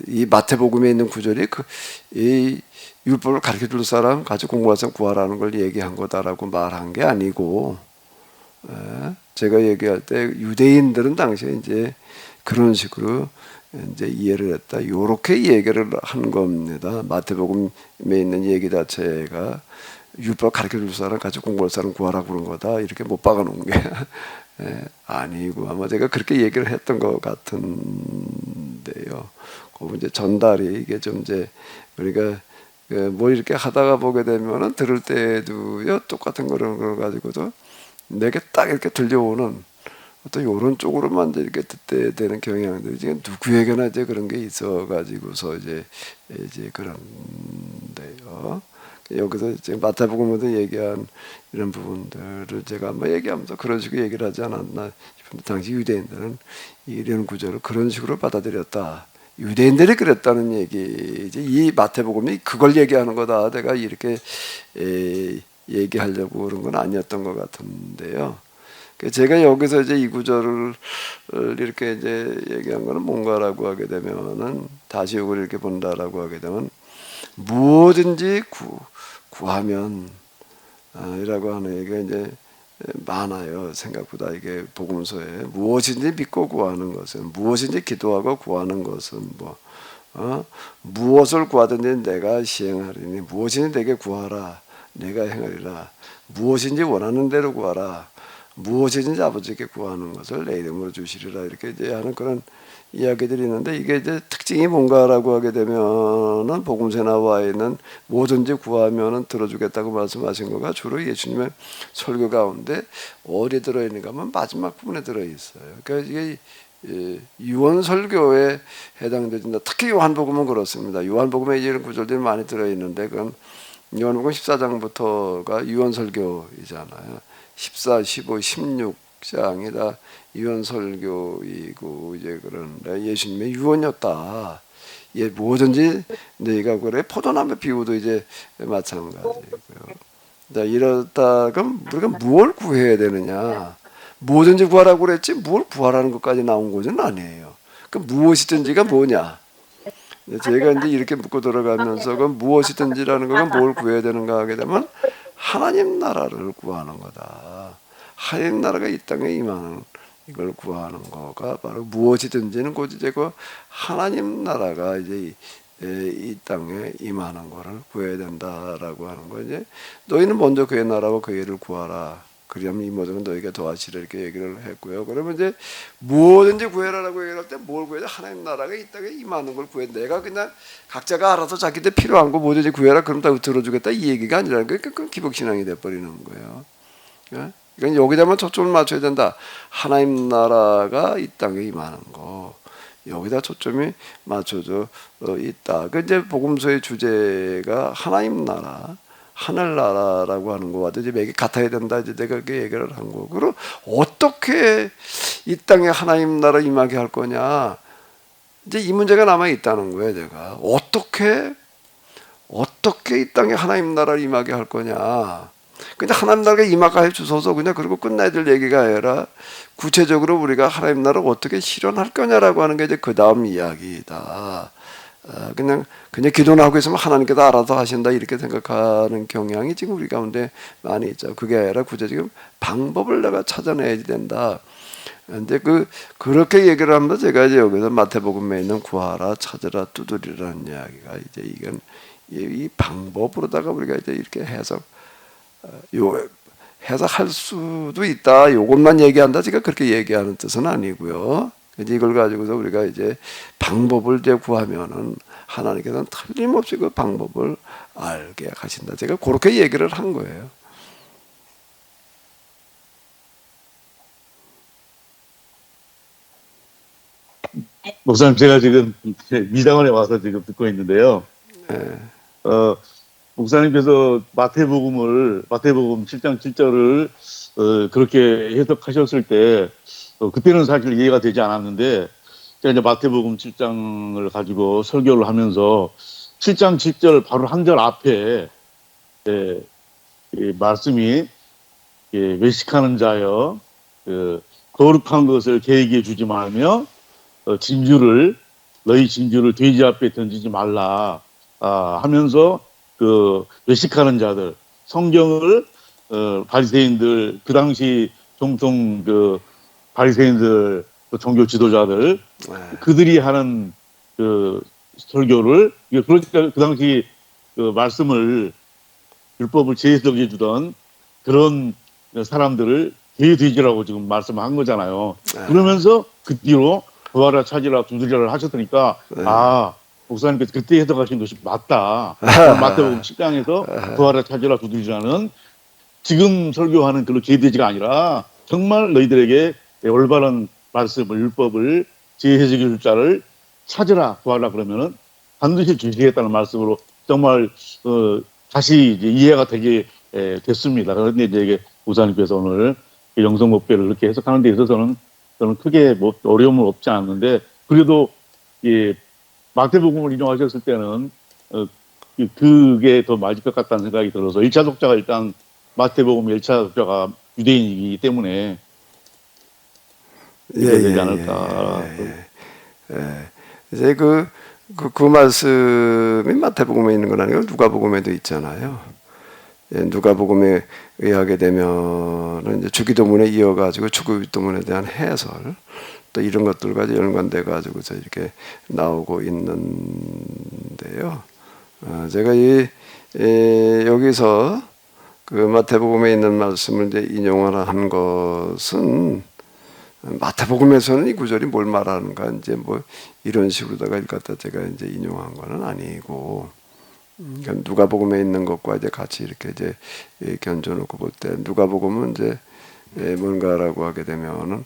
이 마태복음에 있는 구절이 이 율법을 가르쳐줄 사람, 같이 공부할 사람 구하라는 걸 얘기한 거다라고 말한 게 아니고, 제가 얘기할 때 유대인들은 당시에 이제 그런 식으로 이제 이해를 했다. 요렇게 얘기를 한 겁니다. 마태복음에 있는 얘기 자체가 율법 가르쳐줄 사람, 같이 공부할 사람 구하라고 그런 거다. 이렇게 못 박아놓은 게 아니고 아마 제가 그렇게 얘기를 했던 것 같은데요. 그 이제 전달이 이게 좀 이제 우리가 뭐 이렇게 하다가 보게 되면은 들을 때도요 똑같은 거를 가지고도 내게 딱 이렇게 들려오는 어떤 이런 쪽으로만 이제 이렇게 듣게 되는 경향들이 지금 누구에게나 이제 그런 게 있어가지고서 이제 그런데요. 여기서 지금 마태복음에도 얘기한 이런 부분들을 제가 한번 얘기하면서 그런 식으로 얘기를 하지 않았나 싶은데 당시 유대인들은 이런 구절을 그런 식으로 받아들였다. 유대인들이 그랬다는 얘기지 이 마태복음이 그걸 얘기하는 거다. 내가 이렇게 얘기하려고 그런 건 아니었던 것 같은데요. 제가 여기서 이제 이 구절을 이렇게 이제 얘기한 거는 뭔가라고 하게 되면은 다시 이걸 이렇게 본다라고 하게 되면 무엇든지 구하면 이라고 하는 얘기가 이제 많아요. 생각보다 이게 복음서에 무엇인지 믿고 구하는 것은 무엇인지 기도하고 구하는 것은 무엇을 구하든지 내가 시행하리니 무엇인지 내게 구하라 내가 행하리라 무엇인지 원하는 대로 구하라 무엇이든지 아버지께 구하는 것을 내 이름으로 주시리라 이렇게 이제 하는 그런 이야기들이 있는데 이게 이제 특징이 뭔가라고 하게 되면은 복음서에 나와 있는 뭐든지 구하면은 들어주겠다고 말씀하신 거가 주로 예수님의 설교 가운데 어디에 들어 있는가 하면 마지막 부분에 들어 있어요. 그러니까 이게 유언 설교에 해당된다. 특히 요한복음은 그렇습니다. 요한복음에 이런 구절들이 많이 들어 있는데 그건 요한복음 14장부터가 유언 설교이잖아요. 14, 15, 16장이 다 유언 설교이고 이제 그런데 예수님의 유언이었다. 뭐든지 너희가 그래 포도나무 비유도 이제 마찬가지고요. 자 이렇다 그럼 우리가 무엇을 구해야 되느냐? 뭐든지 구하라고 그랬지 뭘 구하라는 것까지 나온 것은 아니에요. 그 무엇이든지가 뭐냐? 제가 이제 이렇게 묻고 들어가면서 그 무엇이든지라는 거가 뭘 구해야 되는가 하게 되면 하나님 나라를 구하는 거다. 하나님 나라가 이 땅에 임하는 이걸 구하는 거가 바로 무엇이든지는 곧 이제 그 하나님 나라가 이제 이 땅에 임하는 거를 구해야 된다라고 하는 거 이제 너희는 먼저 그의 나라와 그의 일을 구하라. 그리하면 이 모든 건 너희가 더하시라 이렇게 얘기를 했고요. 그러면 이제 뭐든지 구해라라고 얘기할 때 뭘 구해야 돼? 하나님 나라가 이 땅에 임하는 걸 구해. 내가 그냥 각자가 알아서 자기들 필요한 거 뭐든지 구해라 그럼 다 들어주겠다 이 얘기가 아니라 그건 기복신앙이 돼버리는 거예요. 예? 그러니까 여기다만 초점을 맞춰야 된다. 하나님 나라가 이 땅에 임하는 거. 여기다 초점이 맞춰져 있다. 그 이제 복음서의 주제가 하나님 나라, 하늘나라라고 하는 거와도 이제 맥이 같아야 된다. 이제 내가 그렇게 얘기를 한 거고. 그럼 어떻게 이 땅에 하나님 나라 임하게 할 거냐? 이제 이 문제가 남아 있다는 거예요. 내가 어떻게 이 땅에 하나님 나라를 임하게 할 거냐? 근데 하나님 나라가 임하게 해 주소서 그냥 그리고 끝나야 될 얘기가 아니라 구체적으로 우리가 하나님 나라를 어떻게 실현할 거냐라고 하는 게 이제 그 다음 이야기다. 그냥 기도나 하고 있으면 하나님께서 알아서 하신다 이렇게 생각하는 경향이 지금 우리 가운데 많이 있죠. 그게 아니라 구체적인 방법을 내가 찾아내야 된다. 근데 그렇게 얘기를 하면 제가 이제 여기서 마태복음에 있는 구하라, 찾으라, 두드리라는 이야기가 이제 이건 이 방법으로다가 우리가 이제 이렇게 해석할 수도 있다. 요것만 얘기한다. 제가 그렇게 얘기하는 뜻은 아니고요. 이제 이걸 가지고서 우리가 이제 방법을 이제 구하면은 하나님께서는 틀림없이 그 방법을 알게 하신다. 제가 그렇게 얘기를 한 거예요. 목사님, 제가 지금 미장원에 와서 지금 듣고 있는데요. 네. 목사님께서 마태복음 7장 7절을 그렇게 해석하셨을 때 그때는 사실 이해가 되지 않았는데 제가 이제 마태복음 7장을 가지고 설교를 하면서 7장 7절 바로 한 절 앞에 이 말씀이 외식하는 자여 거룩한 것을 계획해 주지 말며 너희 진주를 돼지 앞에 던지지 말라 하면서 그 외식하는 자들 성경을 바리새인들 그 당시 정통 그 바리새인들 종교 지도자들 그들이 하는 그 설교를 그러니까 그 당시 그 말씀을 율법을 재해석해 주던 그런 사람들을 개돼지라고 지금 말씀한 거잖아요. 그러면서 그 뒤로 구하라 찾으라 두드리라 하셨으니까 목사님께서 그때 해석하신 것이 맞다. 마태복음 10장에서 구하라 찾으라 두드리라는 지금 설교하는 그런 개돼지가 아니라 정말 너희들에게 올바른 말씀을 율법을 재해석해 줄 자를 찾으라 구하라 그러면은 반드시 주시겠다는 말씀으로 정말 다시 이제 이해가 되게 됐습니다. 그런데 이제 목사님께서 오늘 영성 목표를 이렇게 해석하는 데 있어서는 저는 크게 뭐 어려움은 없지 않는데 그래도 마태복음을 인용하셨을 때는 그게 더 맞을 것 같다는 생각이 들어서 1차 독자가 일단 마태복음 1차 독자가 유대인이기 때문에 되지 않을까. 이제 그 말씀이 마태복음에 있는 건 아니고 누가복음에도 있잖아요. 누가복음에 의하게 되면 이제 주기도문에 이어가지고 주기도문에 대한 해설 또 이런 것들과 연관돼 가지고서 이렇게 나오고 있는데요. 제가 여기서 그 마태복음에 있는 말씀을 이제 인용을 한 것은 마태복음에서는 이 구절이 뭘 말하는가 이제 뭐 이런 식으로다가 읽었다 제가 이제 인용한 거는 아니고. 그러니까 누가복음에 있는 것과 이제 같이 이렇게 이제 견줘놓고 볼 때 누가복음은 이제 뭔가라고 하게 되면은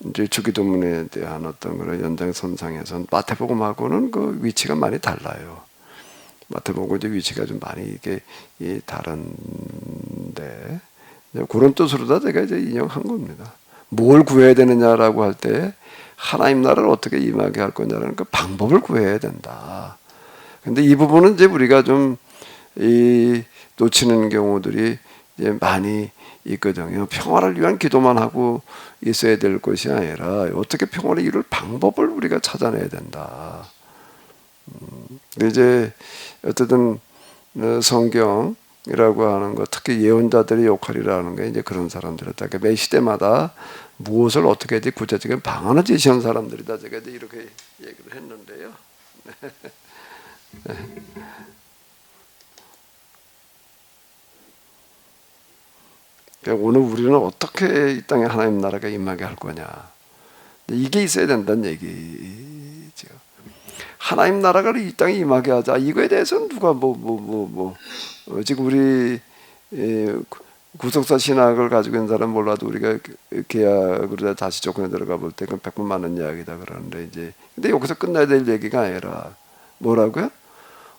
이제 주기도문에 대한 어떤 그런 연장선상에선 마태복음하고는 그 위치가 많이 달라요. 마태복음 이제 위치가 좀 많이 이게 다른데 그런 뜻으로다 제가 이제 인용한 겁니다. 뭘 구해야 되느냐라고 할 때 하나님 나라를 어떻게 임하게 할 거냐라는 그 방법을 구해야 된다. 근데 이 부분은 이제 우리가 좀 놓치는 경우들이 이제 많이 있거든요. 평화를 위한 기도만 하고 있어야 될 것이 아니라 어떻게 평화를 이룰 방법을 우리가 찾아내야 된다. 이제 어쨌든 성경이라고 하는 것, 특히 예언자들의 역할이라는 게 이제 그런 사람들이다. 그러니까 매 시대마다 무엇을 어떻게 해야지 구체적인 방안을 제시한 사람들이다. 제가 이제 이렇게 얘기를 했는데요. 그러니까 오늘 우리는 어떻게 이 땅에 하나님 나라가 임하게 할 거냐. 이게 있어야 된다는 얘기죠. 하나님 나라가 이 땅에 임하게 하자. 이거에 대해서는 누가 지금 우리 구속사 신학을 가지고 있는 사람 몰라도 우리가 계약으로 다시 조건에 들어가 볼 때 그건 100번 많은 이야기다 그러는데 이제 근데 여기서 끝나야 될 얘기가 아니라 뭐라고요?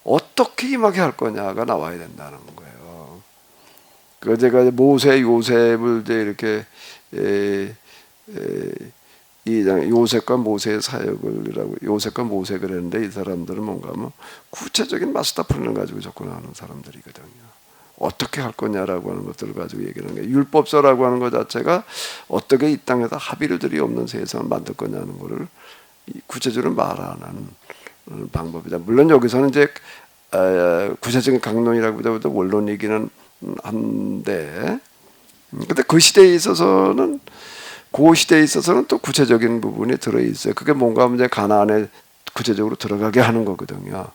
어떻게 임하게 할 거냐가 나와야 된다는 거예요. 그 제가 모세 요셉을 이제 이렇게 요셉과 모세의 사역을이라고 요셉과 모세 그랬는데 이 사람들은 뭔가 뭐 구체적인 마스터 플랜을 가지고 접근하는 사람들이거든요. 어떻게 할 거냐라고 하는 것들을 가지고 얘기하는 거예요. 율법서라고 하는 것 자체가 어떻게 이 땅에서 합의들이 없는 세상을 만들 거냐는 것을 구체적으로 말하는 방법이다. 물론 여기서는 이제 구체적인 강론이라기보다 원론이기는 한데, 근데 그 시대에 있어서는 또 구체적인 부분이 들어 있어요. 그게 뭔가 이제 가나안에 구체적으로 들어가게 하는 거거든요.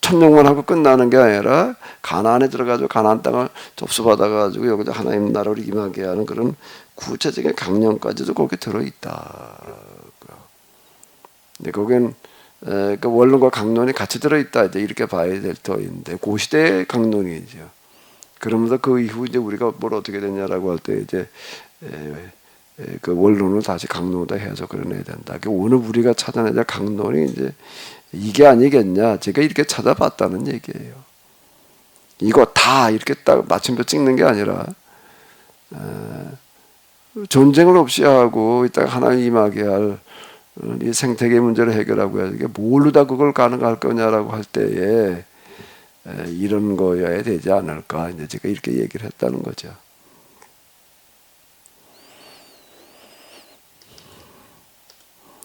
천년만 하고 끝나는 게 아니라 가나안에 들어가서 가나안 땅을 접수받아가지고 여기서 하나님 나라를 임하게 하는 그런 구체적인 강령까지도 거기에 들어있다. 근데 거긴 그 원론과 강론이 같이 들어있다 이제 이렇게 봐야 될 터인데 그 시대의 강론이죠. 그러면서 그 이후 이제 우리가 뭘 어떻게 됐냐라고 할 때 이제 그 원론을 다시 강론으로 해서 그려내야 된다. 오늘 우리가 찾아내야 될 강론이 이제 이게 아니겠냐. 제가 이렇게 찾아봤다는 얘기예요. 이거 다 이렇게 딱 마침표 찍는 게 아니라 전쟁을 없이 하고 이따 하나님 임하게 할 이 생태계 문제를 해결하고 해야 이게 뭘로 다 그걸 가능할 거냐라고 할 때에 이런 거여야 되지 않을까. 이제 제가 이렇게 얘기를 했다는 거죠.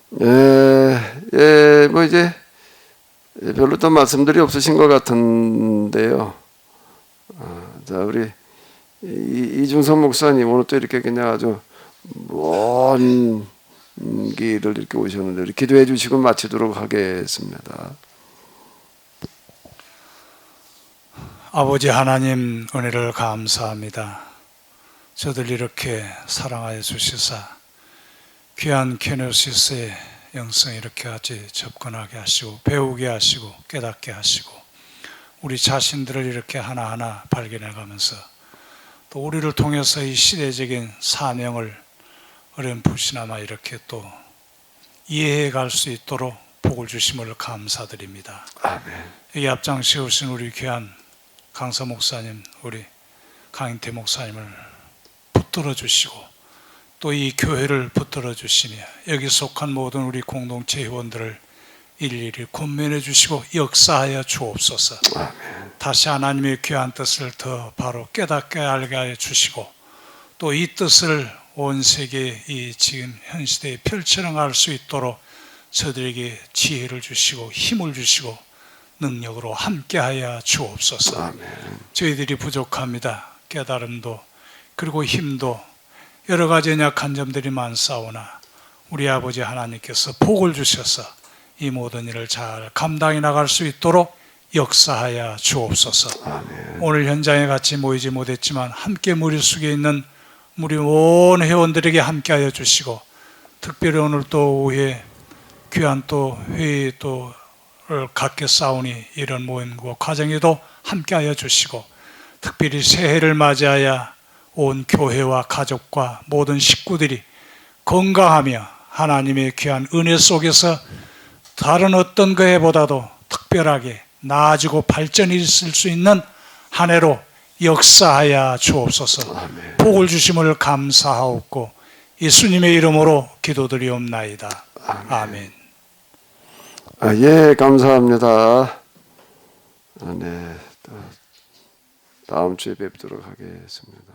뭐 이제 별로 또 말씀들이 없으신 것 같은데요. 자, 우리 이중선 목사님 오늘 또 이렇게 그냥 아주 먼 길을 이렇게 오셨는데 우리 기도해 주시고 마치도록 하겠습니다. 아버지 하나님 은혜를 감사합니다. 저들 이렇게 사랑하여 주시사 귀한 케노시스의 영성 이렇게 같이 접근하게 하시고 배우게 하시고 깨닫게 하시고 우리 자신들을 이렇게 하나하나 발견해 가면서 또 우리를 통해서 이 시대적인 사명을 어렴풋이나마 이렇게 또 이해해 갈 수 있도록 복을 주심을 감사드립니다. 아멘. 여기 앞장서오신 우리 귀한 강서 목사님, 우리 강인태 목사님을 붙들어 주시고 또 이 교회를 붙들어 주시며 여기 속한 모든 우리 공동체 회원들을 일일이 권면해 주시고 역사하여 주옵소서. 아멘. 다시 하나님의 귀한 뜻을 더 바로 깨닫게 알게 하여 주시고 또 이 뜻을 온 세계 이 지금 현 시대에 펼쳐나갈 수 있도록 저들에게 지혜를 주시고 힘을 주시고 능력으로 함께하여 주옵소서. 아멘. 저희들이 부족합니다. 깨달음도 그리고 힘도 여러 가지 연약한 점들이 많사오나 우리 아버지 하나님께서 복을 주셔서 이 모든 일을 잘 감당해 나갈 수 있도록 역사하여 주옵소서. 아멘. 오늘 현장에 같이 모이지 못했지만 함께 무리 속에 있는 우리 온 회원들에게 함께하여 주시고 특별히 오늘 또 오후에 귀한 또 회의 또를 갖게 싸우니 이런 모임과 과정에도 함께하여 주시고 특별히 새해를 맞이하여 온 교회와 가족과 모든 식구들이 건강하며 하나님의 귀한 은혜 속에서 다른 어떤 거에보다도 특별하게 나아지고 발전이 있을 수 있는 한 해로 역사하여 주옵소서. 아멘. 복을 주심을 감사하옵고 예수님의 이름으로 기도드리옵나이다. 아멘. 예, 감사합니다. 네, 다음 주에 뵙도록 하겠습니다.